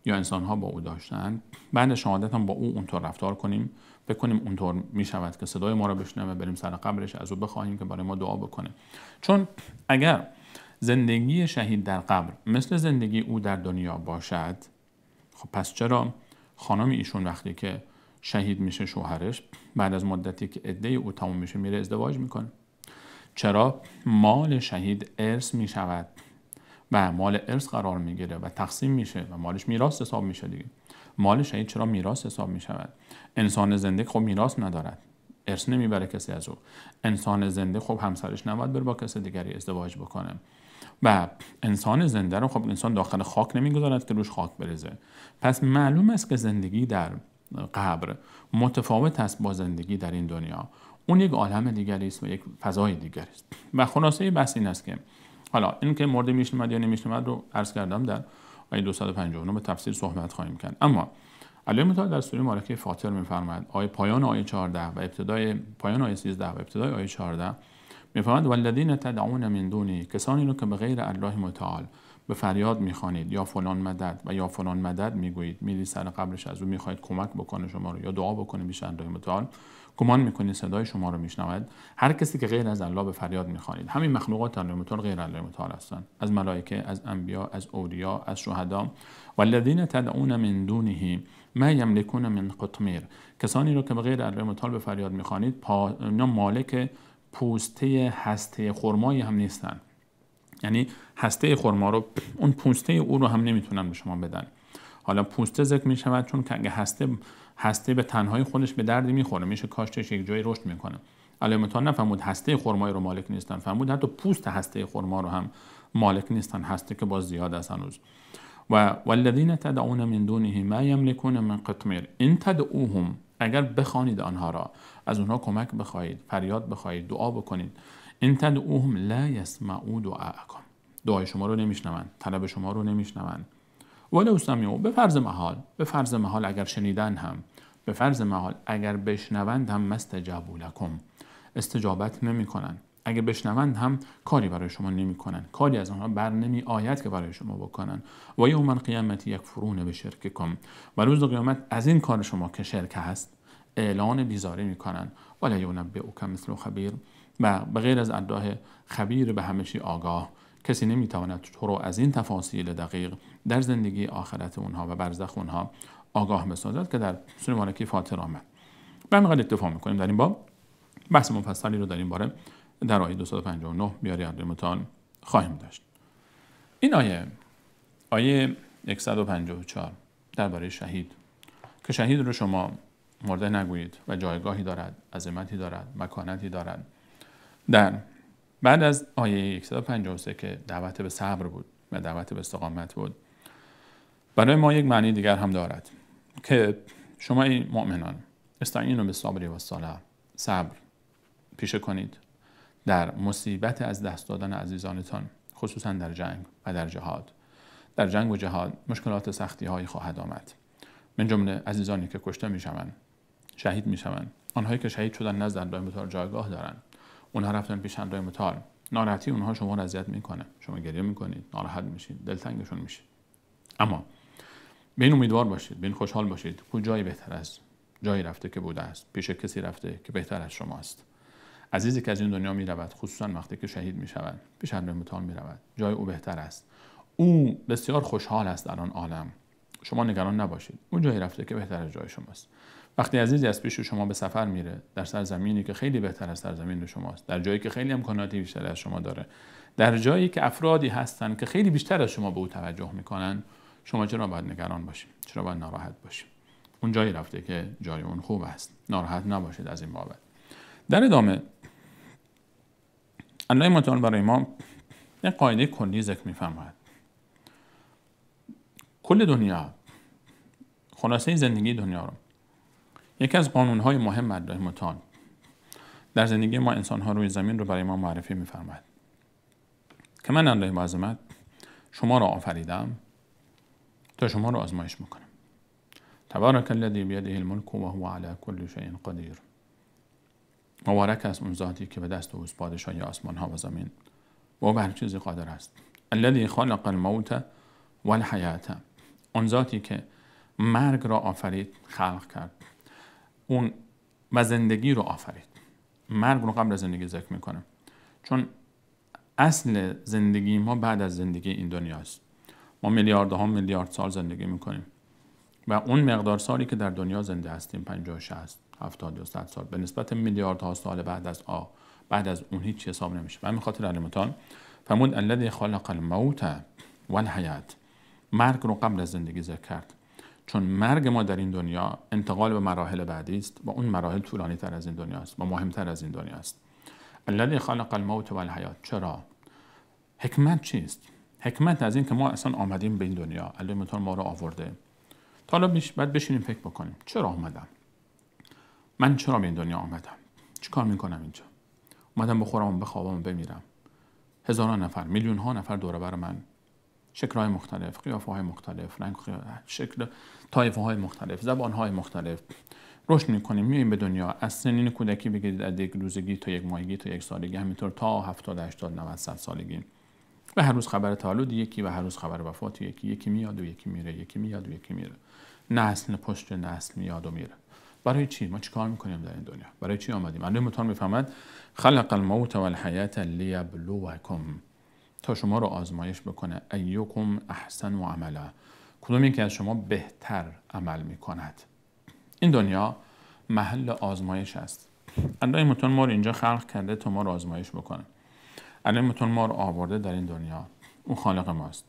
یا انسانها با او داشتن، بعد شهادت هم با او اونطور رفتار کنیم، بکنیم اونطور میشود که صدای ما رو بشنوه، بریم سر قبرش از او بخواهیم که برای ما دعا بکنه. چون اگر زندگی شهید در قبر مثل زندگی او در دنیا باشد، خب پس چرا خانم ایشون وقتی که شهید میشه شوهرش بعد از مدتی که عده او تموم میشه میره ازدواج میکنه؟ چرا مال شهید ارث میشود و مال ارث قرار میگیره و تقسیم میشه و مالش میراث حساب میشه دیگه؟ مال شهید چرا میراث حساب میشود؟ انسان زنده خب میراث ندارد، ارث نمیبره کسی از او. انسان زنده خب همسرش نباید بره با کسی دیگری ازدواج بکنه و انسان زنده رو خب انسان داخل خاک نمیگذارد که روش خاک بریزه. پس معلوم است که زندگی در قبر متفاوت است با زندگی در این دنیا. اون یک عالم دیگری است و یک فضای دیگری است. و خلاصه بحث این است که حالا این که مورد میشنود یا نمیشنود رو عرض کردم، در آیه 259 به تفصیل صحبت خواهیم کرد. اما الله متعال در سوره مبارکه فاطر می‌فرماید پایان آیه 14 و ابتدای پایان آیه 13 و ابتدای آیه 14 می‌فرماید والذین تدعون من دونه، کسانی رو که به غیر الله متعال به فریاد میخوانید یا فلان مدد و یا فلان مدد میگویید، میرید سر قبرش از او میخواهید کمک بکنه شما رو یا دعا بکنه میشه الله متعال، گمان میکنید صدای شما رو میشنود. هر کسی که غیر از الله به فریاد میخوانید، همین مخلوقات الله متعال غیر الله متعال هستند، از ملائکه، از انبیا، از اولیا، از شهدا. والذین تدعون من دونه ما یملکون من قطمیر، کسانی رو که به غیر الله متعال به فریاد میخوانید مالک پوسته هسته خرمایی هم نیستن. یعنی هسته خرما رو، اون پوسته او رو هم نمیتونن به شما بدن. حالا پوسته ذکر می شود چون که اگه هسته به تنهایی خودش به دردی میخوره، میشه کاشتش یک جایی رشد میکنه. الله متعال نفرمود هسته خرمایی رو مالک نیستن، فرمود حتی پوست هسته خرما رو هم مالک نیستن، هسته که باز زیاد است هنوز. و والذین تدعون من دونه ما یملکون من قطمیر ان تدعوهم، اگر بخوانید آنها را، از اونها کمک بخواهید، فریاد بخواهید، دعا بکنید، ان تدعوهم لا یسمعوا دعاءکم، دعای شما رو نمیشنوند، طلب شما رو نمیشنوند. ولو سمعوا، به فرض محال اگر شنیدن هم به فرض محال اگر بشنوند هم مستجابوا لکم، استجابت نمیکنن. اگر بشنوند هم کاری برای شما نمیکنن، کاری از آنها بر نمی آید که برای شما بکنن. و یوم القیامت یکفرون بشرککم، و روز قیامت از این کار شما که شرک هست اعلان بیزاری میکنن. ولا ینبئک مثل خبیر، و به غیر از الله خبیر به همه چی آگاه، کسی نمیتواند تو رو از این تفاصیل دقیق در زندگی آخرت اونها و برزخ اونها آگاه بسازد که در سوره مالکی فاتر آمد. به همین قدر اکتفا میکنیم در این باب. بحث مفصلی رو در این باره در آیه 259 بیاری عدل متعال خواهیم داشت. این آیه 154 درباره شهید، که شهید رو شما مرده نگویید و جایگاهی دارد، عظمتی دارد، مکانتی دارد. در بعد از آیه 153 که دعوت به صبر بود و دعوت به استقامت بود، برای ما یک معنی دیگر هم دارد که شما این مؤمنان استعینوا بالصبر والصلاة، صبر پیشه کنید در مصیبت از دست دادن عزیزانتان، خصوصا در جنگ و در جهاد. در جنگ و جهاد مشکلات سختی هایی خواهد آمد، من جمله عزیزانی که کشته میشوند، شهید میشوند. آنهایی که شهید شدن نزد الله متعال جایگاه دارند، اونها رفتن پیش الله متعال، ناراحتی اونها شما را اذیت میکنه، شما گریه میکنید، ناراحت میشید، دلتنگشون میشید. اما به این امیدوار باشید، به این خوشحال باشید که جایی بهتر از جایی رفته که بوده است، پیش کسی رفته که بهتر از شماست. عزیزی که از این دنیا می رود، خصوصا وقتی که شهید می شود، پیش الله متعال می رود، جای او بهتر است. او بسیار خوشحال است در آن عالم. شما نگران نباشید، اون جایی رفته که بهتر از جای شماست. وقتی عزیزی از پیش شما به سفر میره در سرزمینی که خیلی بهتر از سرزمین شماست، در جایی که خیلی امکاناتی بیشتر از شما داره، در جایی که افرادی هستن که خیلی بیشتر از شما به او توجه میکنن، شما چرا باید نگران باشید؟ چرا باید ناراحت باشید؟ اون جایی رفته که جای اون خوب است. ناراحت نباشید از این بابت. در ادامه الله متعال برای ما یک قاعده کلی ذکر می‌فرماید. کل دنیا، خلاصه زندگی دنیا رو، یکی از قانون‌های مهم الله متعال در زندگی ما انسان‌ها روی زمین رو برای ما معرفی می‌فرماید که من الله با عظمت شما را آفریدم تا شما را آزمایش می‌کنم. تبارک الذی بیده الملک و هو علی کل شیء قدیر. مبارک است اون ذاتی که به دست اوست پادشاهی آسمان ها و زمین و او به هر چیزی قادر است. الذی خلق الموت والحیات، اون ذاتی که مرگ را آفرید، خلق کرد، اون و زندگی رو آفرید. مرگ رو قبل از زندگی ذکر میکنه، چون اصل زندگی ما بعد از زندگی این دنیاست. ما میلیاردها میلیارد سال زندگی میکنیم و اون مقدار سالی که در دنیا زنده هستیم 50 60 70 یا 100 سال به نسبت میلیاردها سال بعد از اون هیچ حساب نمیشه. و همین خاطر الله متعال فرمود الذی خلق الموت والحیات، مرگ رو قبل از زندگی ذکر کرد، چون مرگ ما در این دنیا انتقال به مراحل بعدی است و اون مراحل طولانی تر از این دنیا است و مهمتر از این دنیا است. الذی خلق الموت والحیات. چرا؟ حکمت چیست؟ حکمت از این که ما اصلا آمدیم به این دنیا، الله متعال ما رو آورده. تا حالا بعد بشینیم فکر بکنیم چرا آمدم؟ من چرا به این دنیا آمدم؟ چی کار میکنم اینجا؟ اومدم بخورم و بخوابم و بمیرم. هزاران نفر، میلیون ها نفر دور بر من، شکل‌های مختلف، قیافه‌های مختلف، شکل طایفه های مختلف، زبان های مختلف رشد میکنیم، میایم به دنیا. از سنین کودکی بگیرید، از یک روزگی تا یک ماهگی تا یک سالگی، همینطور تا 70 80 90 100 سالگی. و هر روز خبر تولد یکی و هر روز خبر وفات یکی میاد و یکی میره، یکی میاد و یکی میره. نسل پشت نسل میاد و میره. برای چی؟ ما چیکار میکنیم در این دنیا؟ برای چی آمدیم؟ الله متعال میفهمد خلق الموت والحیات لیبلوکم، تا شما رو آزمایش بکنه. ایکم احسن و عملا، کدومی که از شما بهتر عمل میکند. این دنیا محل آزمایش است. الله متعال ما رو اینجا خلق کرده تا ما رو آزمایش بکنه. الله متعال ما رو آورده در این دنیا، اون خالق ماست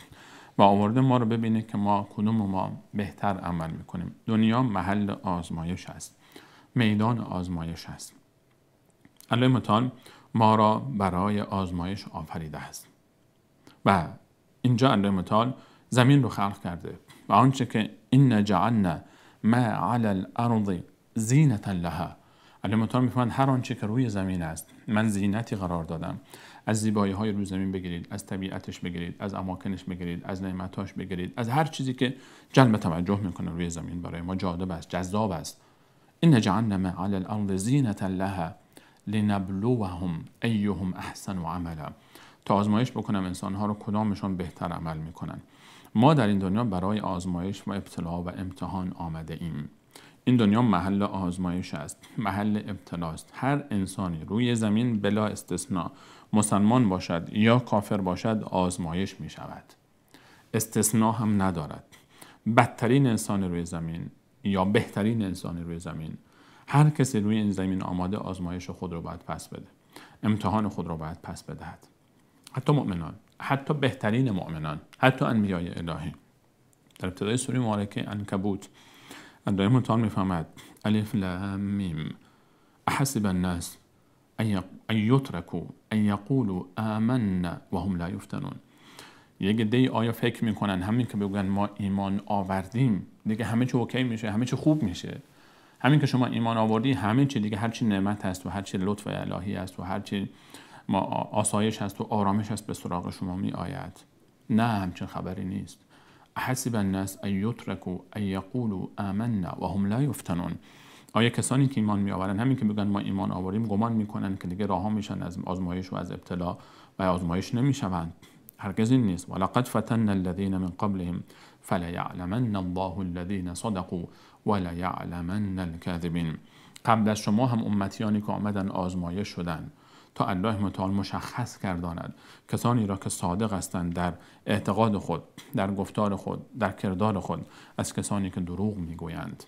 و آورده ما رو ببینه که ما کدوم ما بهتر عمل میکنیم. دنیا محل آزمایش است، میدان آزمایش است. الله متعال ما را برای آزمایش آفریده است و اینجا الله متعال زمین رو خلق کرده و آنچه که ان جعلنا ما علی الارض زینة لها، الله متعال میفهمد هر آنچه که روی زمین است من زینتی قرار دادم. از زیبایی های روی زمین بگیرید، از طبیعتش بگیرید، از اماکنش بگیرید، از نعمتاش بگیرید، از هر چیزی که جلب توجه میکنه روی زمین برای ما جالب است، جذاب است. ان جعلنا علی الارض زینة لها لنبلوهم ایهم احسن عملا، تا آزمایش بکنم انسانها رو کدامشون بهتر عمل میکنن. ما در این دنیا برای آزمایش و ابتلا و امتحان آمده ایم. این دنیا محل آزمایش است، محل ابتلاست. هر انسانی روی زمین بلا استثناء، مسلمان باشد یا کافر باشد، آزمایش می شود. استثناء هم ندارد. بدترین انسان روی زمین یا بهترین انسان روی زمین، هر کسی روی این زمین آماده آزمایش خود رو باید پس بده، امتحان خود رو باید پس بدهد. حتی مؤمنان، حتی بهترین مؤمنان، حتی انبیای الهی. در ابتدای سوره مبارکه عنکبوت دائم متعال میفهمد الف لام میم احسب الناس ان یترکوا ان یقولوا آمنا وهم لا یفتنون. یک عده آیا فکر میکنن همین که بگن ما ایمان آوردیم دیگه همه چی اوکی میشه، همه چی خوب میشه؟ همین که شما ایمان آوردی همه چی دیگه، هر چی نعمت هست و هر چی لطف الهی است و هر چی ما آسایش هست و آرامش هست به سراغ شما می آید؟ نه، همچین خبری نیست. احسب الناس ان یترکوا ان یقولوا آمنا وهم لا یفتنون. آیا کسانی که ایمان می آورن همین که بگن ما ایمان آوریم گمان میکنن که دیگه رها میشن از آزمایش و از ابتلا و آزمایش نمیشوند؟ هرگز این نیست. ولقد فتنا الذين من قبلهم فليعلمن الله الذين صدقوا وليعلمن الكاذبين. قبل از شما هم امتیانی که آمدن آزمایش شدند تا الله متعال مشخص گرداند کسانی را که صادق هستند در اعتقاد خود، در گفتار خود، در کردار خود، از کسانی که دروغ میگویند.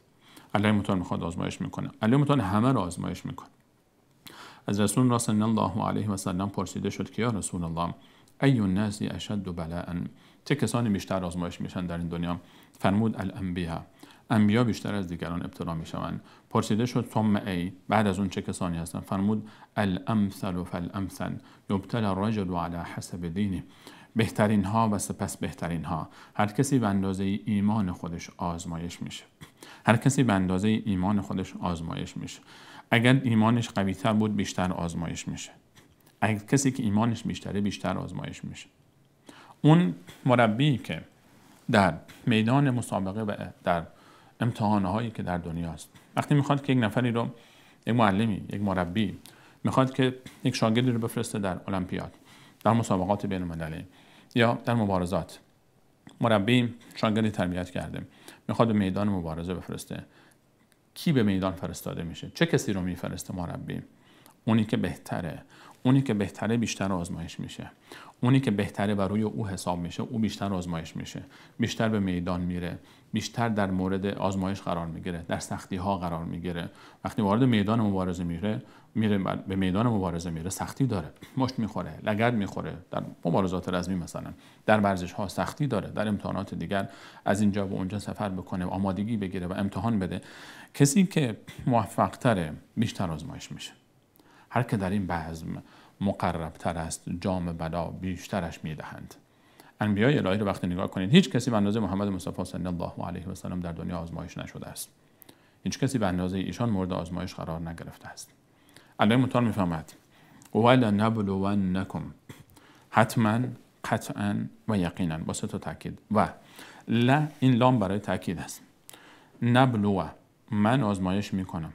الله متعال میخواد آزمایش میکنه. الله متعال همه را آزمایش میکنه. از رسول الله صلی الله علیه و سلم پرسیده شد که یا رسول الله ای الناس اشد بلاء، چه کسانی بیشتر آزمایش میشن در این دنیا؟ فرمود الانبیا، انبیا بیشتر از دیگران ابتلا میشوند. پرسیده شد ثم ای، بعد از اون چه کسانی هستند؟ فرمود الامثل فالامثل یبتلى الرجل على حسب دینه، بهترین ها و سپس بهترین ها. هر کسی به اندازه ایمان خودش آزمایش میشه. هر کسی به اندازه ایمان خودش آزمایش میشه. اگر ایمانش قوی تر بود بیشتر آزمایش میشه. اگر کسی که ایمانش بیشتره بیشتر آزمایش میشه. اون مربی که در میدان مسابقه و در امتحانهایی که در دنیاست، وقتی میخواد که یک نفری رو، یک معلمی، یک مربی میخواد که یک شاگردی رو بفرسته در المپیاد، در مسابقات بین المللی یا در مبارزات، مربی شاگردی تربیت کرده میخواد به میدان مبارزه بفرسته، کی به میدان فرستاده میشه؟ چه کسی رو میفرسته مربی؟ اونی که بهتره. اونی که بهتره بیشتر آزمایش میشه. اونی که بهتره و روی او حساب میشه او بیشتر آزمایش میشه، بیشتر به میدان میره، بیشتر در مورد آزمایش قرار میگیره، در سختی ها قرار میگیره. وقتی وارد میدان مبارزه میره به میدان مبارزه میره، سختی داره، مشت میخوره، لگد میخوره. در مبارزات رزمی مثلا، در ورزش ها سختی داره، در امتحانات دیگر از اینجا به اونجا سفر بکنه، آمادگی بگیره و امتحان بده. کسی که موفق تره بیشتر آزمایش میشه. هر که در این بزم مقرب تر است جام بلا بیشترش میدهند. انبیای الهی رو وقتی نگاه کنید، هیچ کسی به اندازه محمد مصطفی صلی الله علیه و سلم در دنیا آزمایش نشده است. هیچ کسی به اندازه ایشان مورد آزمایش قرار نگرفته است. الله متعال میفهمد ولنبلونکم، حتما، قطعا و یقینا، با سه تا تاکید. و لا، این لام برای تاکید است. نبلو، من آزمایش میکنم.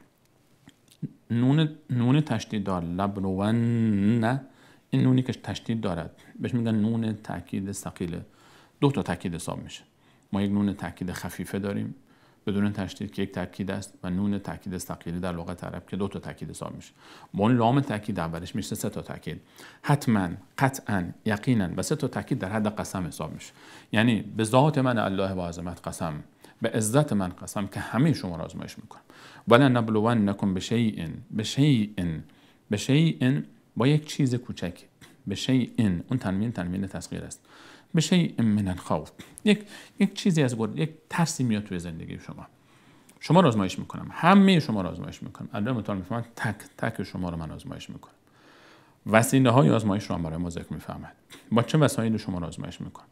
نون تشدید دار، لبلون، این نونی که تشدید دارد بهش میگن نون تاکید ثقیله. دو تا تاکید حساب میشه. ما یک نون تاکید خفیفه داریم بدون تشدید که یک تاکید است و نون تاکید ثقیله در لغت عرب که دو تا تاکید حساب میشه. با اون لام تاکید اولش میشه سه تا تاکید. حتما، قطعا، یقینا و سه تا تاکید در حد قسم حساب میشه. یعنی به ذات من الله و عظمت قسم، به عزت من قسم که همه شما را آزمایش میکنم. ولنبلونکم بشیء، با یک چیز کوچک. بشیء، اون تنوین تصغیر است. بشیء من الخوف، یک چیزی از گرد، یک ترسی میاد توی زندگی شما را آزمایش میکنم، همه شما را آزمایش میکنم. الله متعال میفهمد تک تک شما رو من آزمایش میکنم. وسیله های آزمایش رو هم برای ما ذکر میفهمد. با چه وسایلی شما را آزمایش میکنم؟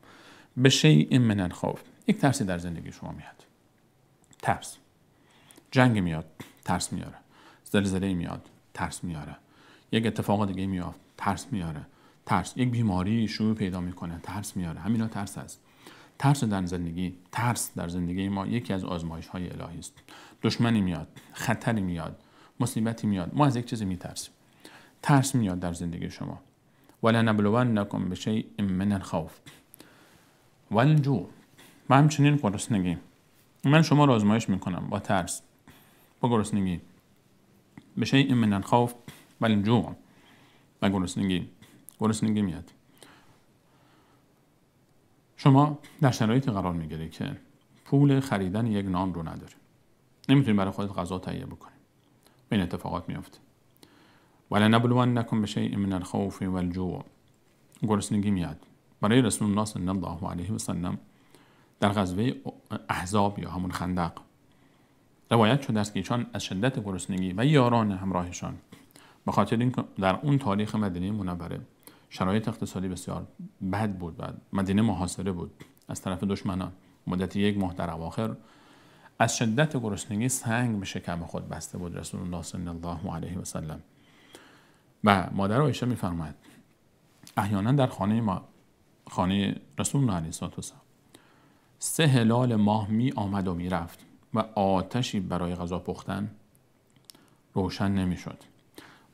بشیء من الخوف، یک ترسی در زندگی شما میاد. ترس، جنگ میاد، ترس میاره. زلزله میاد، ترس میاره. یک اتفاق دیگه میاد، ترس میاره. ترس، یک بیماری شروع پیدا میکنه، ترس میاره. همینا ترس است. ترس در زندگی ما یکی از آزمایش های الهی است. دشمنی میاد، خطری میاد، مصیبتی میاد، ما از یک چیزی میترسیم. ترس میاد در زندگی شما. ولنبلونکم بشیء من الخوف والجوع. و همچنین گرسنگی. من شما را آزمایش میکنم با ترس، با گرسنگی. بشیء من الخوف والجوع. و گرسنگی میاد. شما در شرایطی قرار میگیری که پول خریدن یک نان رو نداری، نمیتونی برای خودت غذا تهیه بکنی. این اتفاقات میفته. ولنبلونکم بشیء من الخوف والجوع. گرسنگی میاد. برای رسول الله صلی الله علیه و سلم در غزوه احزاب یا همون خندق روایت شده است که ایشان از شدت گرسنگی و یاران همراهشان، به خاطر این در اون تاریخ مدینه منوره شرایط اقتصادی بسیار بد بود و مدینه محاصره بود از طرف دشمنان، مدت 1 ماه در اواخر از شدت گرسنگی سنگ به شکم خود بسته بود رسول الله صلی الله علیه و سلم. و مادر عایشه میفرماید احیانا در خانه رسول الله علیه و سلم 3 هلال ماه می آمد و می رفت و آتشی برای غذا پختن روشن نمی شد.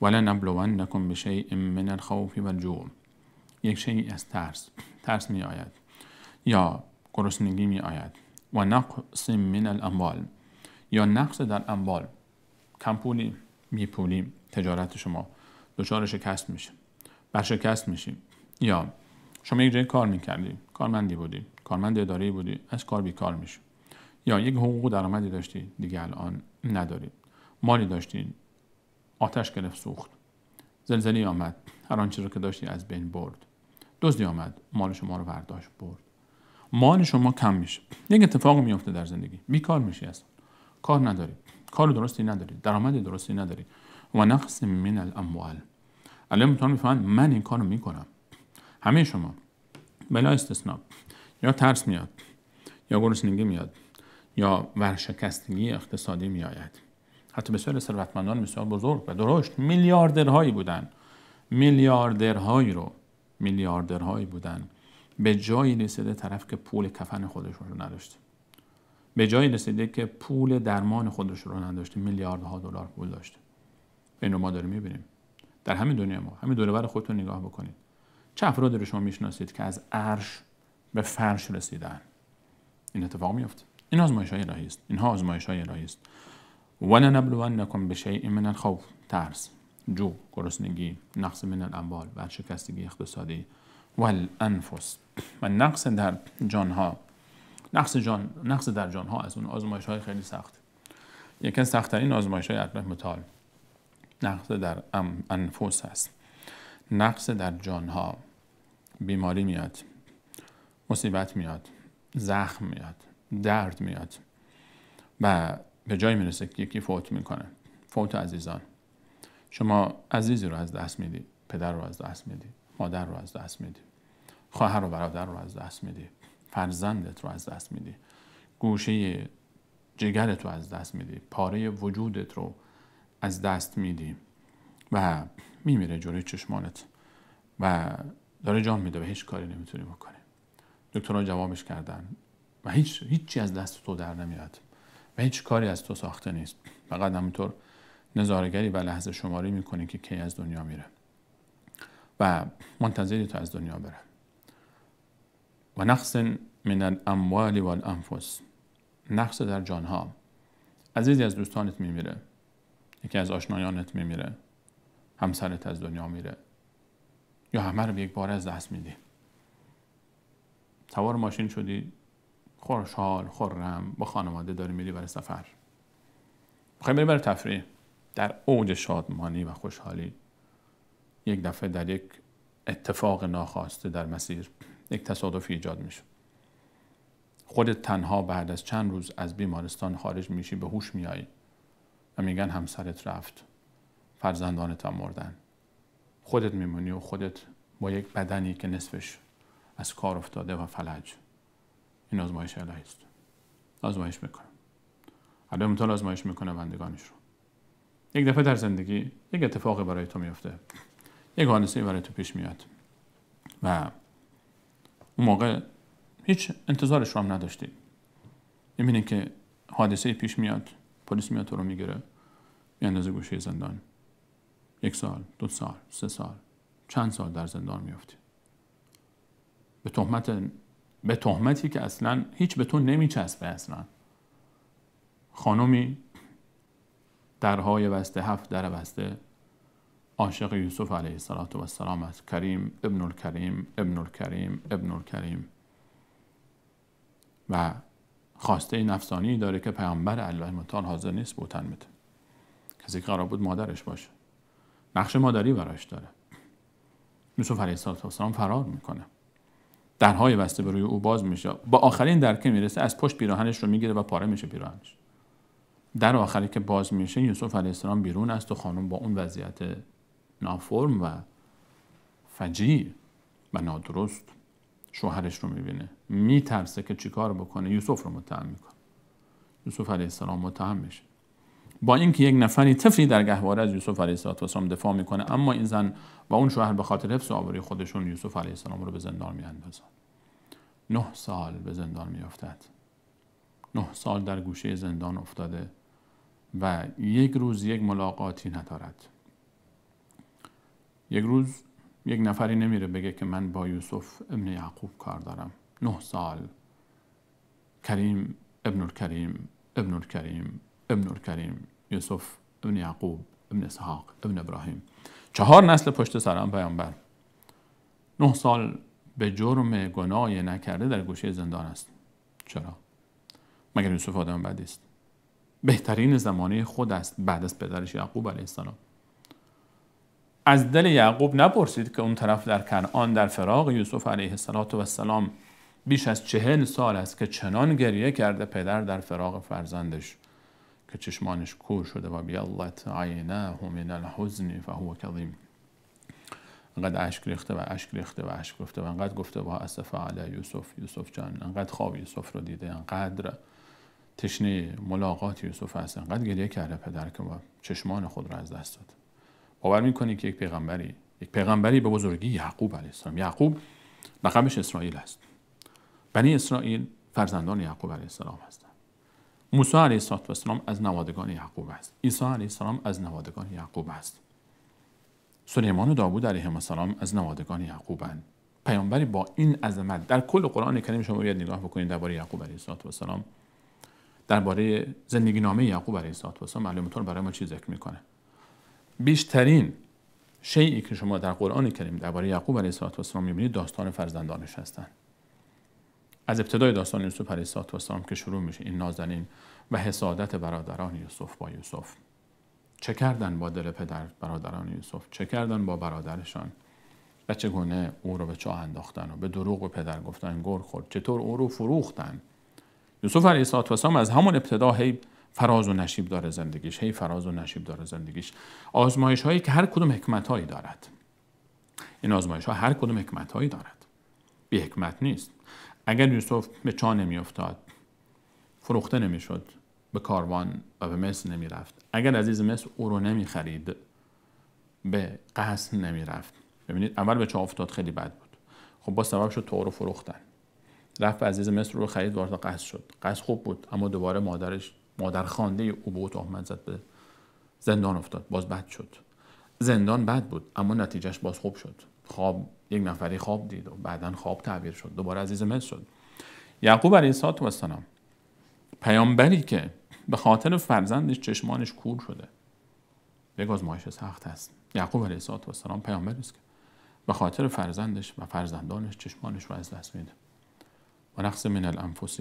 ولنبلونکم بشیء من الخوف والجوع. یک شیء از ترس می آید یا گرسنگی می آید. و نقص من الاموال، یا نقص در اموال، کم پولی، بی پولی، تجارت شما دچار شکست میشه، برشکست میشی. یا شما یک جای کار میکردی، کارمندی بودی، کارمند اداری بودی، از کار بیکار میشی. یا یک حقوق درآمدی داشتی دیگه الان نداری. مالی داشتی آتش گرفت سوخت. زلزله آمد هر آنچه رو که داشتی از بین برد. دزدی آمد مال شما رو برداشت برد. مال شما کم میشه. یک اتفاق میفته در زندگی، بیکار میشی، اصلا کار نداری، کار درستی نداری، درآمد درستی نداری. و نقص من الاموال. الان میفهمن من این کارو میکنم. همه شما بلا استثناء یا ترس میاد، یا گرسنگی میاد، یا ورشکستگی اقتصادی میآید. حتی بسیار ثروتمندان بسیار بزرگ و درشت میلیاردرهایی بودن به جایی رسیده طرف که پول کفن خودش رو نداشته، به جایی رسیده که پول درمان خودش رو نداشته، میلیاردها دلار پول داشته. این رو ما داریم میبینیم در همین دنیا. ما همین دور و بر خودتون نگاه بکنید، چه افرادی رو شما میشناسید که از عرش به فرش رسیدن؟ این اتفاق میفته. این آزمایش‌های الهی است. اینها آزمایش‌های الهی است. ولنبلونکم بشیء من الخوف، ترس، جوع، گرسنگی، نقص من الاموال، ورشکستگی اقتصادی، والانفس، و نقص در جانها. نقص در جانها از اون آزمایش‌های خیلی سخت. یکی از سخت‌ترین آزمایش‌های عقل متعال نقص در انفس است. نقص در جانها. بیماری میاد، مصیبت میاد، زخم میاد، درد میاد و به جایی میرسه که یکی فوت میکنه. فوت عزیزان. شما عزیزی رو از دست میدی، پدر رو از دست میدی، مادر رو از دست میدی، خواهر و برادر رو از دست میدی، فرزندت رو از دست میدی، گوشه جگرت رو از دست میدی، پاره وجودت رو از دست میدی و میمیره جلوی چشمانت و داره جان میده و هیچ کاری نمیتونی بکنی. دکترها جوابش کردن و هیچی از دست تو در نمیاد و هیچ کاری از تو ساخته نیست. فقط همینطور نظاره‌گری و لحظه شماری میکنی که کی از دنیا میره و منتظری تو از دنیا بره. و نقص من الاموال والانفس، نقص در جانها. عزیزی از دوستانت میمیره، یکی از آشنایانت میمیره، همسرت از دنیا میره، یا همه رو یک بار از دست میدی. سوار ماشین شدی، خوشحال خرم با خانواده داری میری برای سفر، میخوای بری برای تفریح، در اوج شادمانی و خوشحالی یک دفعه در یک اتفاق ناخواسته در مسیر یک تصادفی ایجاد میشه. خودت تنها بعد از چند روز از بیمارستان خارج میشی، به هوش میایی و میگن همسرت رفت، فرزندانت هم مردن، خودت میمونی و خودت با یک بدنی که نصفش از کار افتاده و فلج. این آزمایش الهی است. آزمایش میکنه. علی متعال آزمایش میکنه بندگانش رو. یک دفعه در زندگی یک اتفاقی برای تو میفته، یک حادثه‌ای برای تو پیش میاد و اون موقع هیچ انتظارش رو هم نداشتی. میبینی که حادثه‌ای پیش میاد، پلیس میاد تو رو میگیره، میاندازه گوشه زندان. 1 سال، 2 سال، 3 سال، چند سال در زندان میافتی به تهمتی که اصلا هیچ به تو نمیچسبه. اصلا خانومی درهای بسته، 7 در بسته، عاشق یوسف علیه السلام است. کریم ابن الکریم ابن الکریم ابن الکریم، و خواسته نفسانی داره که پیامبر الله متعال حاضر نیست به او تن بده، کسی که قرار بود مادرش باشه، نقش مادری براش داره. یوسف علیه السلام فرار میکنه، درهای بسته به روی او باز میشه، با آخرین در که میرسه از پشت پیراهنش رو میگیره و پاره میشه پیراهنش. در آخری که باز میشه یوسف علیه السلام بیرون است و خانم با اون وضعیت نافرم و فجیع و نادرست شوهرش رو میبینه، میترسه که چیکار بکنه، یوسف رو متهم میکنه. یوسف علیه السلام متهم میشه، با اینکه یک نفری طفلی در گهواره از یوسف علیه السلام دفاع میکنه، اما این زن و اون شوهر به خاطر حفظ آبروی خودشون یوسف علیه السلام رو به زندان میاندازن. 9 سال به زندان میافتد، 9 سال در گوشه زندان افتاده و یک روز یک ملاقاتی ندارد. یک روز یک نفری نمیره بگه که من با یوسف ابن یعقوب کار دارم. 9 سال کریم ابن الکریم ابن الکریم ابن الکریم، یوسف ابن یعقوب ابن اسحاق ابن ابراهیم، 4 نسل پشت سرم پیامبر. 9 سال به جرم گناهی نکرده در گوشه زندان است. چرا؟ مگر یوسف آدم بدی است؟ بهترین زمانه خود است بعد از پدرش یعقوب علیه السلام. از دل یعقوب نپرسید که اون طرف در کنعان در فراق یوسف علیه السلام بیش از 40 سال است که چنان گریه کرده پدر در فراق فرزندش که چشمانش کور شده و بیالت عیناه من الحزن فهو کظیم. انقدر اشک ریخته و اشک ریخته و اشک ریخته و انقدر گفته با اسف علی یوسف جان، انقدر خواب یوسف رو دیده، انقدر تشنه ملاقات یوسف هست، انقدر گریه کرده پدر که با چشمان خود را از دست داد. باور میکنی که یک پیغمبری به بزرگی یعقوب علیه السلام، یعقوب لقبش اسرائیل است، بنی اسرائیل فرزندان یعقوب علیه السلام هستند. موسی علیه السلام از نوادگان یعقوب است، عیسی علیه السلام از نوادگان یعقوب است، سلیمان و داوود علیهم السلام از نوادگان یعقوبند. پیامبری با این عظمت در کل قرآن کریم شما باید نگاه بکنید درباره یعقوب علیه السلام، درباره زندگی نامه یعقوب علیه السلام معلم طور برای ما چی ذکر میکنه. بیشترین شیئی که شما در قرآن کریم درباره یعقوب علیه السلام میبینید داستان فرزندانش هستند. از ابتدای داستان یوسف علیه السلام که شروع میشه، این نازنین و حسادت برادران یوسف با یوسف، چه کردن با دل پدر برادران یوسف، چه کردن با برادرشان و چگونه او رو به چاه انداختن و به دروغ به پدر گفتن گور خورد، چطور او رو فروختن. یوسف علیه السلام از همون ابتدا هی فراز و نشیب داره زندگیش، آزمایش هایی که هر کدوم حکمت هایی دارد. این آزمایش ها هر کدوم حکمت هایی دارد، بی حکمت نیست. اگر یوسف به چاه نمی افتاد، فروخته نمی شد، به کاروان و به مصر نمی رفت، اگر عزیز مصر او رو نمی خرید، به قصر نمی رفت. ببینید اول به چاه افتاد، خیلی بد بود، خب با سبب شد تو رو فروختن، رفت عزیز مصر رو خرید، وارد قصر شد، قصر خوب بود، اما دوباره مادر خانده او به تهمت زد، به زندان افتاد، باز بد شد. زندان بد بود اما نتیجهش باز خوب شد، خواب یک نفری خواب دید و بعداً خواب تعبیر شد، دوباره عزیز مصر شد. یعقوب علیه السلام پیامبری که به خاطر فرزندش چشمانش کور شده، یک آزمایش سخت است. یعقوب علیه السلام پیامبری است که به خاطر فرزندش و فرزندانش چشمانش رو از دست میده. و نقص من الانفس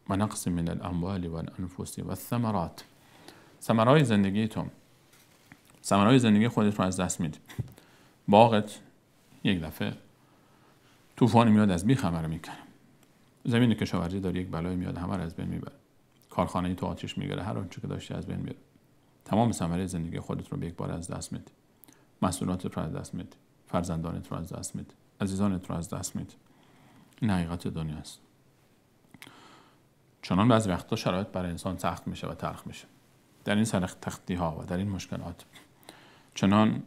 و نقص من الاموال و الانفس و الثمرات، ثمرهای زندگیتون، ثمرهای زندگی خودت رو از دست میدی. باغت یک دفعه طوفانی میاد از بیخ همه رو میکنه، زمین کشاورزی داره یک بلای میاد همه رو از بین میبره، کارخانه تو آتش میگیره، هر آنچه که داشتی از بین میره، تمام ثمره زندگی خودت رو به یک بار از دست میدی، مسئولیتت رو از دست میدی، فرزندانت رو از دست میدی، عزیزانت رو از دست میدی. این حقیقت دنیاست. چنان بعضی وقتا شرایط برای انسان سخت میشه و تلخ میشه. در این سختی ها و در این مشکلات چنان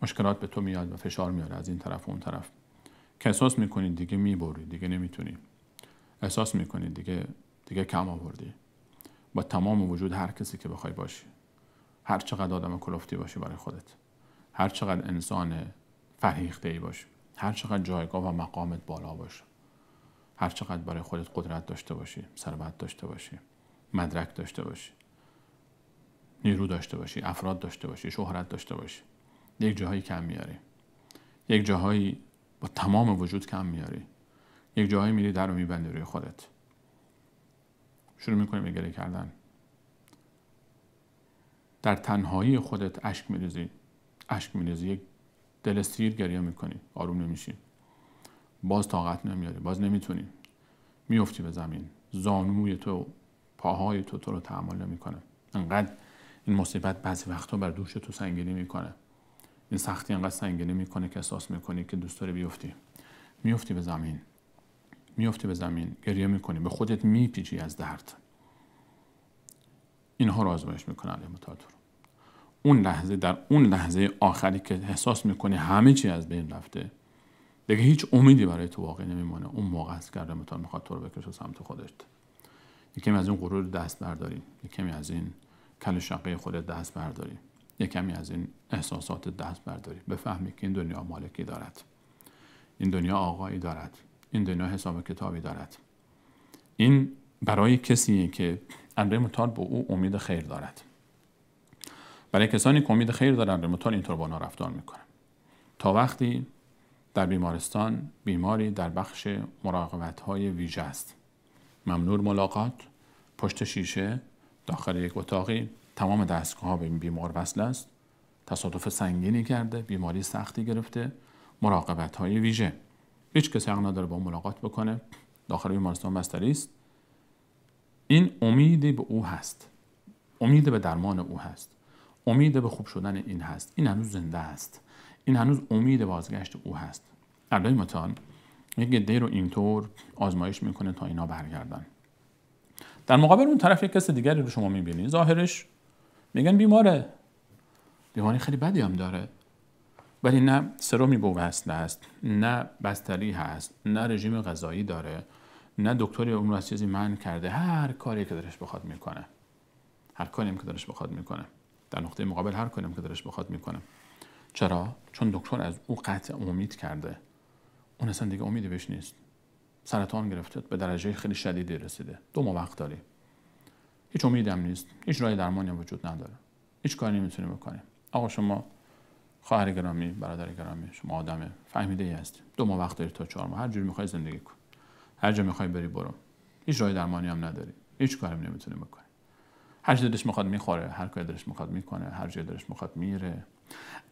مشکلات به تو میاد و فشار میاره از این طرف و اون طرف که احساس میکنی دیگه میبری، دیگه نمیتونی، احساس میکنی دیگه کم آوردی. با تمام وجود هر کسی که بخوای باشی، هر چقدر آدم کلفتی باشی برای خودت، هر چقدر انسان فرهیخته‌ای باشی، هر چقدر جایگاه و مقامت بالا باشه، هر چقدر برای خودت قدرت داشته باشی، ثروت داشته باشی، مدرک داشته باشی، نیرو داشته باشی، افراد داشته باشی، شهرت داشته باشی، یک جاهایی کم میاری، یک جاهایی با تمام وجود کم میاری، یک جاهایی میری در رو میبندی روی خودت، شروع میکنی به گریه کردن، در تنهایی خودت اشک میریزی، یک دل سیر گریه میکنی، آروم نمیشی، باز طاقت نمیاری، باز نمیتونی، میافتی به زمین، زانوی تو، پاهای تو رو تحمل نمیکنه. انقدر این مصیبت بعضی وقتا بر دوش تو سنگینی میکنه، این سختی انقدر سنگینی میکنه که احساس میکنی که دوست داری میافتی به زمین، گریه میکنی، به خودت میپیچی از درد. اینها رو آزمایش میکنه علی متعال. در اون لحظه آخری که احساس میکنی همه چی از بین رفته، دیگه هیچ امیدی برای تو واقعی نمیمونه، اون موقع است که علی متعال میخواد تو رو بکشه سمت خودش. یکمی از این غرور دست برداری، یکمی از این کل شقه خودت دست برداری، یکمی از این احساسات دست برداری، بفهمی که این دنیا مالکی دارد، این دنیا آقایی دارد، این دنیا حساب کتابی دارد. این برای کسیه که علی متعال به او امید خیر دارد. برای کسانی که امید خیر دارن متعال اینطور با آنها رفتار میکنه. تا وقتی در بیمارستان بیماری در بخش مراقبت‌های ویژه است، ممنوع ملاقات، پشت شیشه، داخل یک اتاقی، تمام دستگاه‌ها به این بیمار وصل است، تصادف سنگینی کرده، بیماری سختی گرفته، مراقبت‌های ویژه، هیچ کسی حق نداره با اون ملاقات بکنه، داخل بیمارستان بستری است. این امیدی به او هست، امید به درمان او هست، امید به خوب شدن این هست، این هنوز زنده است، این هنوز امید بازگشت او هست. علی متعال یک عده رو اینطور آزمایش میکنه تا اینا برگردن. در مقابل اون طرف یک کس دیگری رو شما میبینی، ظاهرش میگن بیماره، بیماری خیلی بدی هم داره، ولی نه سرومی به وصل است، نه بستری هست، نه رژیم غذایی داره، نه دکتری اون رو از چیزی منع کرده، هر کاری که دلش بخواد میکنه، هر کاری که دلش بخواد میکنه، در نقطه مقابل هر کاری که دلش بخواد میکنه. چرا؟ چون دکتر از او قطع امید کرده، اون اصلا دیگه امیدی بهش نیست، سرطان گرفته، به درجه خیلی شدیدی رسیده، 2 ماه وقت داری، هیچ امیدی هم نیست، هیچ راه درمانی هم وجود نداره، هیچ کاری نمیتونی بکنی. آقا شما خواهر گرامی، برادر گرامی، شما آدم فهمیده ای هستی، 2 ماه وقت داری تا 4 ماه، هر جوری میخوای زندگی کن، هر جا میخوای بری برو، هیچ راه درمانی هم نداری، هیچ کاری هم نمیتونی بکنی، هر چیزی دلش میخواد میخوره، هر کاری دلش میخواد میکنه، هر جایی دلش میخواد میره.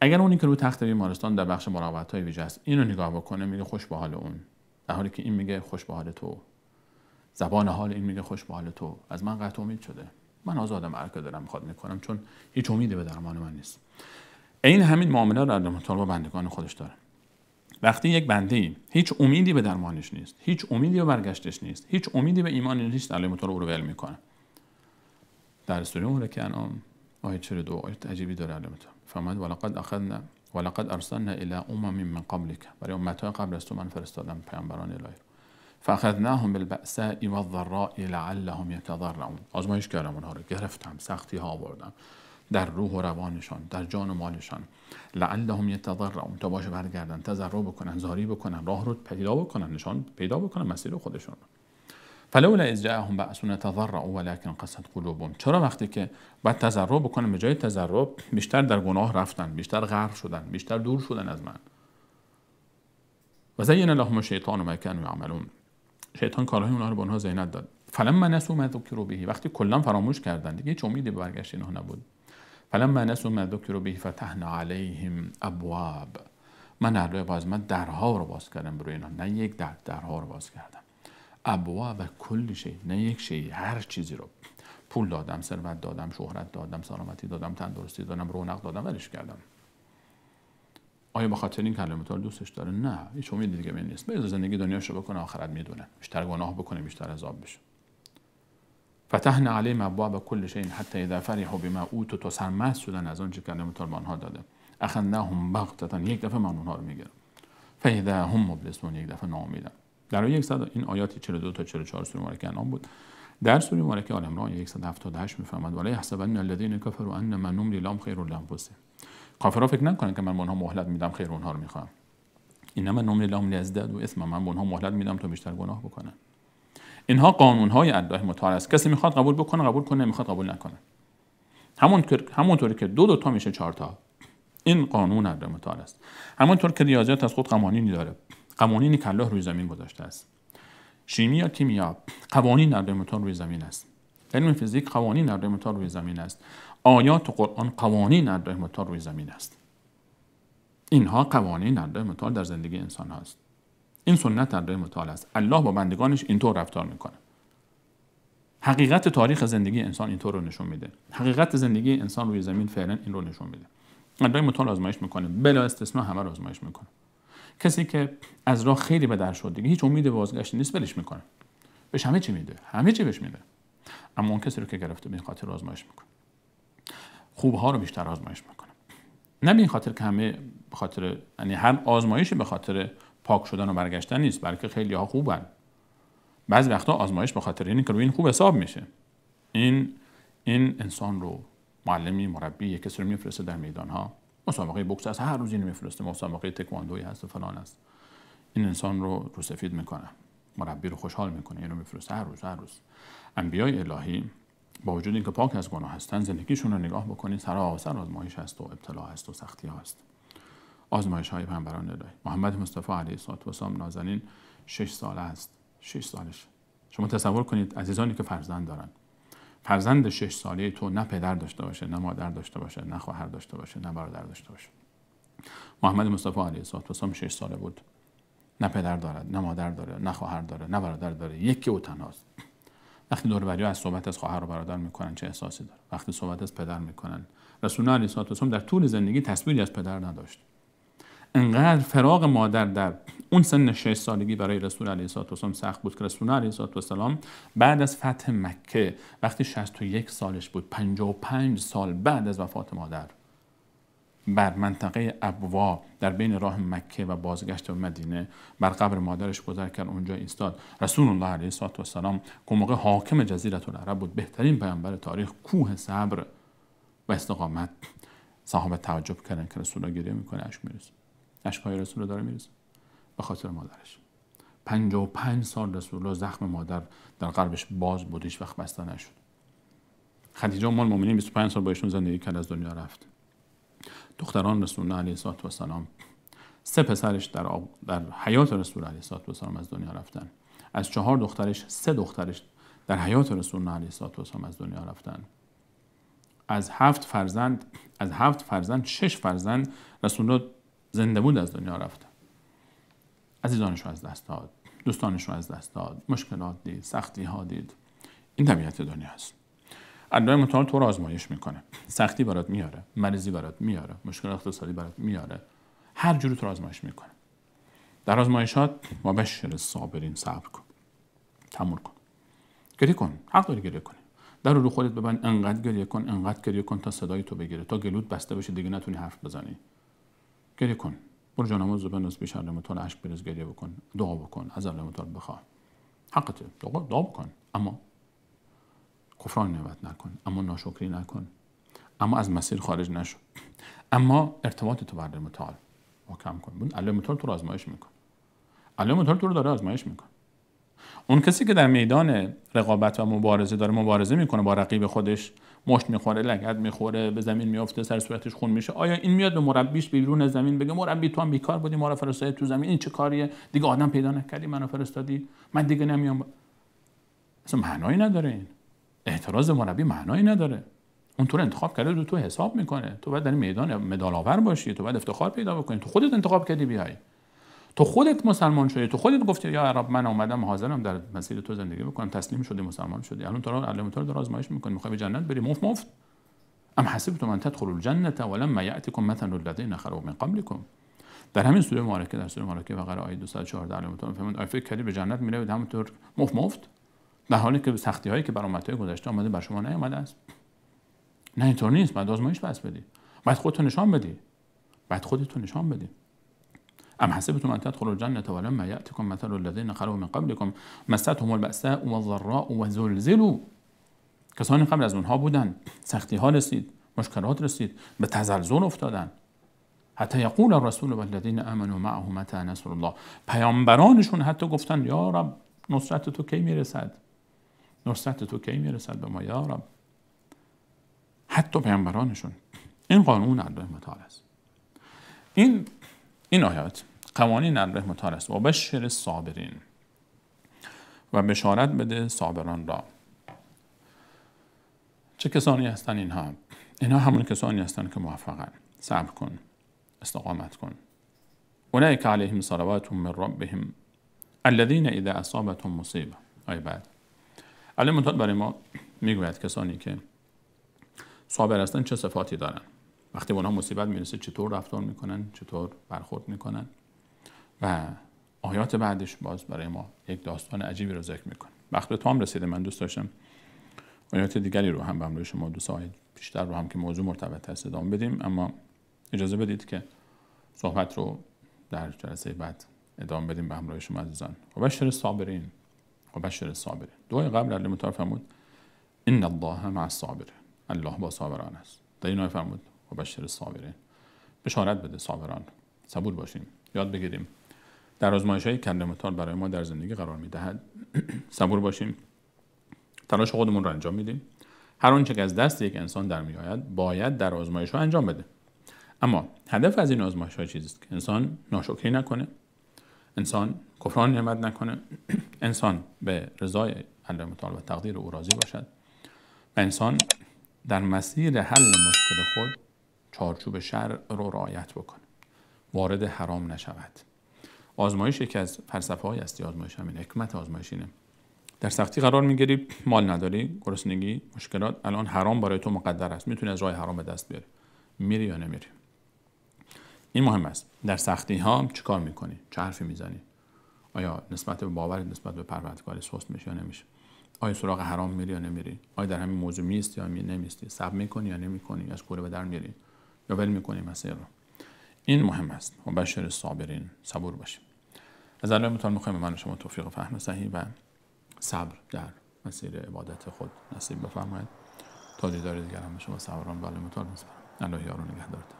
اگر اونی که رو تخت بیمارستان در بخش مراقبت‌های ویژه است اینو نگاه بکنه، میگه خوش به حال اون، در حالی که این میگه خوش به حال تو، زبان حال این میگه خوش به حال تو، از من قطع امید شده، من آزادم، هر کاری دلم میخواد میکنم، چون هیچ امیدی به درمان من نیست. این همین معامله رو علی متعال با بندگان خودش داره. وقتی یک بنده هیچ امیدی به درمانش نیست، هیچ امیدی به برگشتش نیست، هیچ امیدی به ایمانش نیست، علی متعال او رو ول میکنه. در سوره مبارکه انعام آیه 42 آیه عجیبی داره علی متعال، فرمود ولقد ارسلنا الی امم من قبلک، برای امت‌های قبل از تو من فرستادم پیامبران الهی، فاخذناهم بالبأساء والضراء لعلهم یتضرعون، آزمایش کردم اونها رو، گرفتم، سختی ها آوردم در روح و روانشان، در جان و مالشان، لعلهم یتضرعون، تا باشه برگردن، تضرع بکنن، زاری بکنن، راه رو پیدا بکنن، نشان پیدا بکنن مسیر خودشون. فلولا اذ جاءهم بأسنا تضرعوا ولكن قست قلوبهم، چرا وقتی که بعد تضرع بکنن به جای تضرع بیشتر در گناه رفتن، بیشتر غرق شدن، بیشتر دور شدن از من. و زین لهم الشیطان ما كانوا یعملون، شیطان کارهای اونها رو به اونها زینت داد. فلما نسوا ما ذکروا به، وقتی کلا فراموش کردن دیگه هیچ امیدی به برگشت اینها نبود. فلما نسوا ما ذکروا به فتحنا علیهم ابواب، من من درها رو باز کردم برای اینا، نه یک درها رو باز کردم، ابواب کل شی، نه یک شی، هر چیزی رو، پول دادم، ثروت دادم، شهرت دادم، سلامتی دادم، تندرستی دادم، رونق دادم، ولش کردم. آیا به خاطر این کلمه تو دوستش داره؟ نه، هیچ امیدی دیگه به نیست، بذار زندگی دنیاشو بکنه، آخرت میدونه، بیشتر گناه بکنه، بیشتر عذاب بشه. فتحنا علیهم ابواب کل شی حتی اذا فرحوا بما اوتوا، تو سرمست شدن از آنچه کلمه تو به آنها داده، اخذناهم بغتة، یک دفعه من اونها رو میگیرم، فاذا هم مبلسون، یک دفعه ناامیدن. در یک صد این آیات 42 تا 44 سوره مبارکه انعام بود. در سوره مبارکه آل عمران 178 میفرماد ولا یحسبن الذین کفروا انما نملی لهم خیر لانفسهم. کافرها فکر نکنن که من به اونها مهلت میدم خیر اونها رو میخوام. انما نملی لهم لیزدادوا اثما، من به اونها مهلت میدم تا بیشتر گناه بکنن. اینها قانونهای الله متعال است. کسی میخواد قبول بکنه قبول کنه، نمیخواد قبول نکنه. همونطوری که دو تا میشه 4 تا. این قانون الله متعال است. همونطور که ریاضیات از خود قوانینی داره، قوانینی که الله روی زمین گذاشته است. شیمی یا کیمیا قوانین الله متعال روی زمین است. علم فیزیک قوانین الله متعال روی زمین است. آیات قرآن قوانین الله متعال روی زمین است. اینها قوانین الله متعال در زندگی انسان هاست. این سنت الله متعال است. الله با بندگانش اینطور رفتار میکنه. حقیقت تاریخ زندگی انسان اینطور رو نشون میده. حقیقت زندگی انسان روی زمین فعلا این رو نشون میده. الله متعال آزمایش میکنه، بلا استثناء همه رو آزمایش میکنه. کسی که از راه خیلی به در شد، دیگه هیچ امید بازگشت نیست، ولش میکنه. بهش همه چی میده، همه چی بهش میده. اما اون کسی رو که گرفته به این خاطر آزمایش میکنه. خوبها رو بیشتر آزمایش میکنه. نه به این خاطر که همه به خاطر، یعنی هر آزمایشی به خاطر پاک شدن و برگشتن نیست، بلکه خیلی ها خوبن. بعضی وقتا آزمایش به خاطر اینه که روی این خوب حساب میشه. این انسان رو معلمی، مربی، کسی رو میفرسته در میدان ها، مسابقه بوکس هست، هر روز اینو میفرسته، مسابقه تکواندویی هست و فلان است. این انسان رو سفید میکنه، مربی رو خوشحال میکنه، اینو میفرسته هر روز. انبیای الهی با وجود اینکه پاک از گناه هستن، زندگیشون رو نگاه بکنید، سراسر آزمایش هست و ابتلا هست و سختی هست. آزمایش های پیامبران الهی. محمد مصطفی علیه السلام نازنین 6 ساله است. 6 سالش. شما تصور کنید عزیزانی که فرزند دارن. فرزند 6 ساله تو نه پدر داشته باشه، نه مادر داشته باشه، نه خواهر داشته باشه، نه برادر داشته باشه. محمد مصطفی علیه السلام 6 ساله بود. نه پدر دارد، نه مادر داره، نه خواهر داره، نه برادر داره. یکی و تنهاست. وقتی دور و بری‌ها از صحبت از خواهر و برادر میکنن چه احساسی داره؟ وقتی صحبت از پدر میکنن، رسول الله علیه السلام در طول زندگی تصویری از پدر نداشت. انقدر فراق مادر در اون سن 6 سالگی برای رسول علیه السلام سخت بود که رسول علیه السلام بعد از فتح مکه وقتی 61 سالش بود، 55 سال بعد از وفات مادر، بر منطقه ابوا در بین راه مکه و بازگشت به مدینه بر قبر مادرش گذر کرد، اونجا ایستاد. رسول الله علیه السلام که موقع حاکم جزیره العرب بود، بهترین پیامبر تاریخ، کوه صبر و استقامت. صحابه تعجب کردن که رسول الله گریه میکنه، اشک میریزه. اشکای رسول الله داره میریزه به خاطر مادرش. 55 سال رسول الله زخم مادر در قلبش باز بود، هیچ وقت بسته نشد. خدیجه ام المؤمنین 25 سال با ایشون زندگی کرد، از دنیا رفت. دختران رسول الله علیه السلام 3 پسرش در حیات رسول الله علیه السلام از دنیا رفتن. از 4 دخترش 3 دخترش در حیات رسول الله علیه السلام از دنیا رفتن. از 7 فرزند 6 فرزند رسول الله زنده بود از دنیا رفتن. عزیزانش رو از دست داد، دوستانش رو از دست داد، مشکلات دید، سختی ها دید. این طبیعت دنیا است. الله متعال تو رو آزمایش میکنه، سختی برات میاره، مریضی برات میاره، مشکل اقتصادی برات میاره، هر جوری تو رو آزمایش میکنه. در آزمایشات مبشر الصابرین، صبر کن، تحمل کن، گریه کن، حق داری گریه کنی. در رو خودت ببند، انقدر گریه کن تا صدای تو بگیره، تا گلوت بسته بشه دیگه نتونی حرف بزنی. گریه کن، برو جانماز رو بنویس پیش الله متعال، اشک بریز، گریه بکن، دعا بکن، از الله متعال بخواه. حقته، دعا بکن، اما کفران نعمت نکن، اما ناشکری نکن، اما از مسیر خارج نشو، اما ارتباط تو با الله متعال محکم کن. الله متعال تو رو آزمایش میکن. الله متعال تو رو داره آزمایش میکن. اون کسی که در میدان رقابت و مبارزه داره مبارزه میکنه با رقیب خودش، مشت میخوره، لگد میخوره، به زمین میافته، سر صورتش خون میشه، آیا این میاد به مربیش بیرون زمین بگه مربی تو هم بیکار بودی، ما رو فرستادی تو زمین، این چه کاریه؟ دیگه آدم پیدا نکردی، منو فرستادی، من دیگه نمیام. اصلا معنایی نداره. این اعتراض مربی معنایی نداره. اون تو رو انتخاب کرده، رو تو حساب میکنه. تو باید در این میدان مدال آور باشی، تو باید افتخار پیدا بکنی. تو خودت انتخاب کردی بیای، تو خودت مسلمان شدی، تو خودت گفتی یا رب من اومدم حاضرم در مسیر تو زندگی بکنم، تسلیم شدی، مسلمان شدی. الان تو رو الله متعال داره آزمایش میکنه، میخوای به جنت بری مفت. ام حسبتم ان تدخلوا الجنه ولما یأتکم مثل الذین خلوا من قبلکم. در همین سوره مبارکه، در سوره مبارکه بقره آیه 214 الله متعال فرمود فکر کردی به جنت میروید همونطور مفت، در حالی که سختی هایی که بر امت‌های گذشته آمده بر شما نیامده است. نه اینطور نیست. بعد آزمایش بس بدی، بعد خودت نشان بدی، ام حسبتم ان تدخلوا الجنة ولما یأتکم مثل الذین خلوا من قبلکم مستهم البأساء والضراء وزلزلوا. کسانی قبل از اونها بودن، سختی ها رسید، مشکلات رسید، به تزلزل افتادن. حتی یقول الرسول والذین آمنوا معه متى نصر الله. پیامبرانشون حتی گفتن یا رب نصرت تو کی میرسد؟ نصرت تو کی میرسد به ما یا رب؟ حتی پیامبرانشون. این قانون الله متعال است. این آیات قوانین الله متعال است. و بشر الصابرین، و بشارت بده صابران را. چه کسانی هستن اینها؟ اینها همون کسانی هستن که موفقن. صبر کن، استقامت کن. اولئک علیهم صلوات من ربهم الذین اذا اصابتهم مصیبه. آیه بعد الله متعال برای ما میگوید کسانی که صابر هستن چه صفاتی دارن، وقتی به اونها مصیبت میرسه چطور رفتار میکنن، چطور برخورد میکنن. و آیات بعدش باز برای ما یک داستان عجیبی رو ذکر میکنه. وقت به تمام رسیده. من دوست داشتم آیات دیگری رو هم به همراه شما دو ساعت بیشتر رو هم که موضوع مرتبط هست ادامه بدیم، اما اجازه بدید که صحبت رو در جلسه بعد ادامه بدیم به همراه شما عزیزان. و بشر الصابرین، و بشر الصابرین. دعای قبل الله متعال فرمود ان الله مع الصابرین، الله با صابران است. در این آیه فرمود و بشر الصابرین، بشارت بده صابران. صبور باشیم، یاد بگیریم در آزمایش‌هایی که الله متعال برای ما در زندگی قرار می‌دهد صبور باشیم، تلاش خودمون رو انجام میدیم. هر آنچه که از دست یک انسان در میآید باید در آزمایش‌ها انجام بده. اما هدف از این آزمایش‌ها چیزیست که انسان ناشکری نکنه، انسان کفران نعمت نکنه، انسان به رضای الله متعال و تقدیر او راضی باشد و انسان در مسیر حل مشکل خود چارچوب شرع رو رعایت بکنه، وارد حرام نشود. آزمایش یکی از فلسفه‌های اصلی آزمایش همین، حکمت آزمایش اینه. در سختی قرار میگیری، مال نداری، گرسنگی، مشکلات، الان حرام برای تو مقدر است، میتونی از راه حرام به دست بیاری، میری یا نمیری. این مهم است. در سختی ها چه کار میکنی؟ چه حرفی میزنی؟ آیا نسبت به باور، نسبت به پروردگار سست میشه یا نمیشه؟ آیا سراغ حرام میری یا نمیری؟ آیا در همین موضوع میستی یا نمیستی؟ صبر میکنی یا نمیکنی؟ از کوره به در میری یا ول میکنی مسیر رو؟ این مهم است. و بشر الصابرین، صبور باشیم. از الله متعال میخوایم من و شما توفیق فهم صحیح و صبر در مسیر عبادت خود نصیب بفرماید. تا دیدار دیگر هم شما صبران و الله متعال میسپارم. الله یار و نگهدارتون.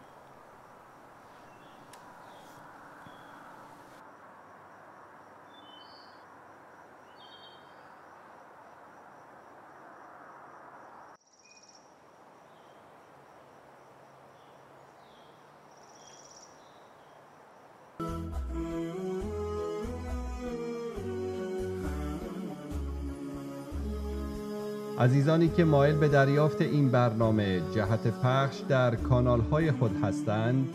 عزیزانی که مایل به دریافت این برنامه جهت پخش در کانال‌های خود هستند،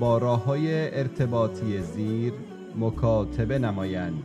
با راه‌های ارتباطی زیر مکاتبه نمایند.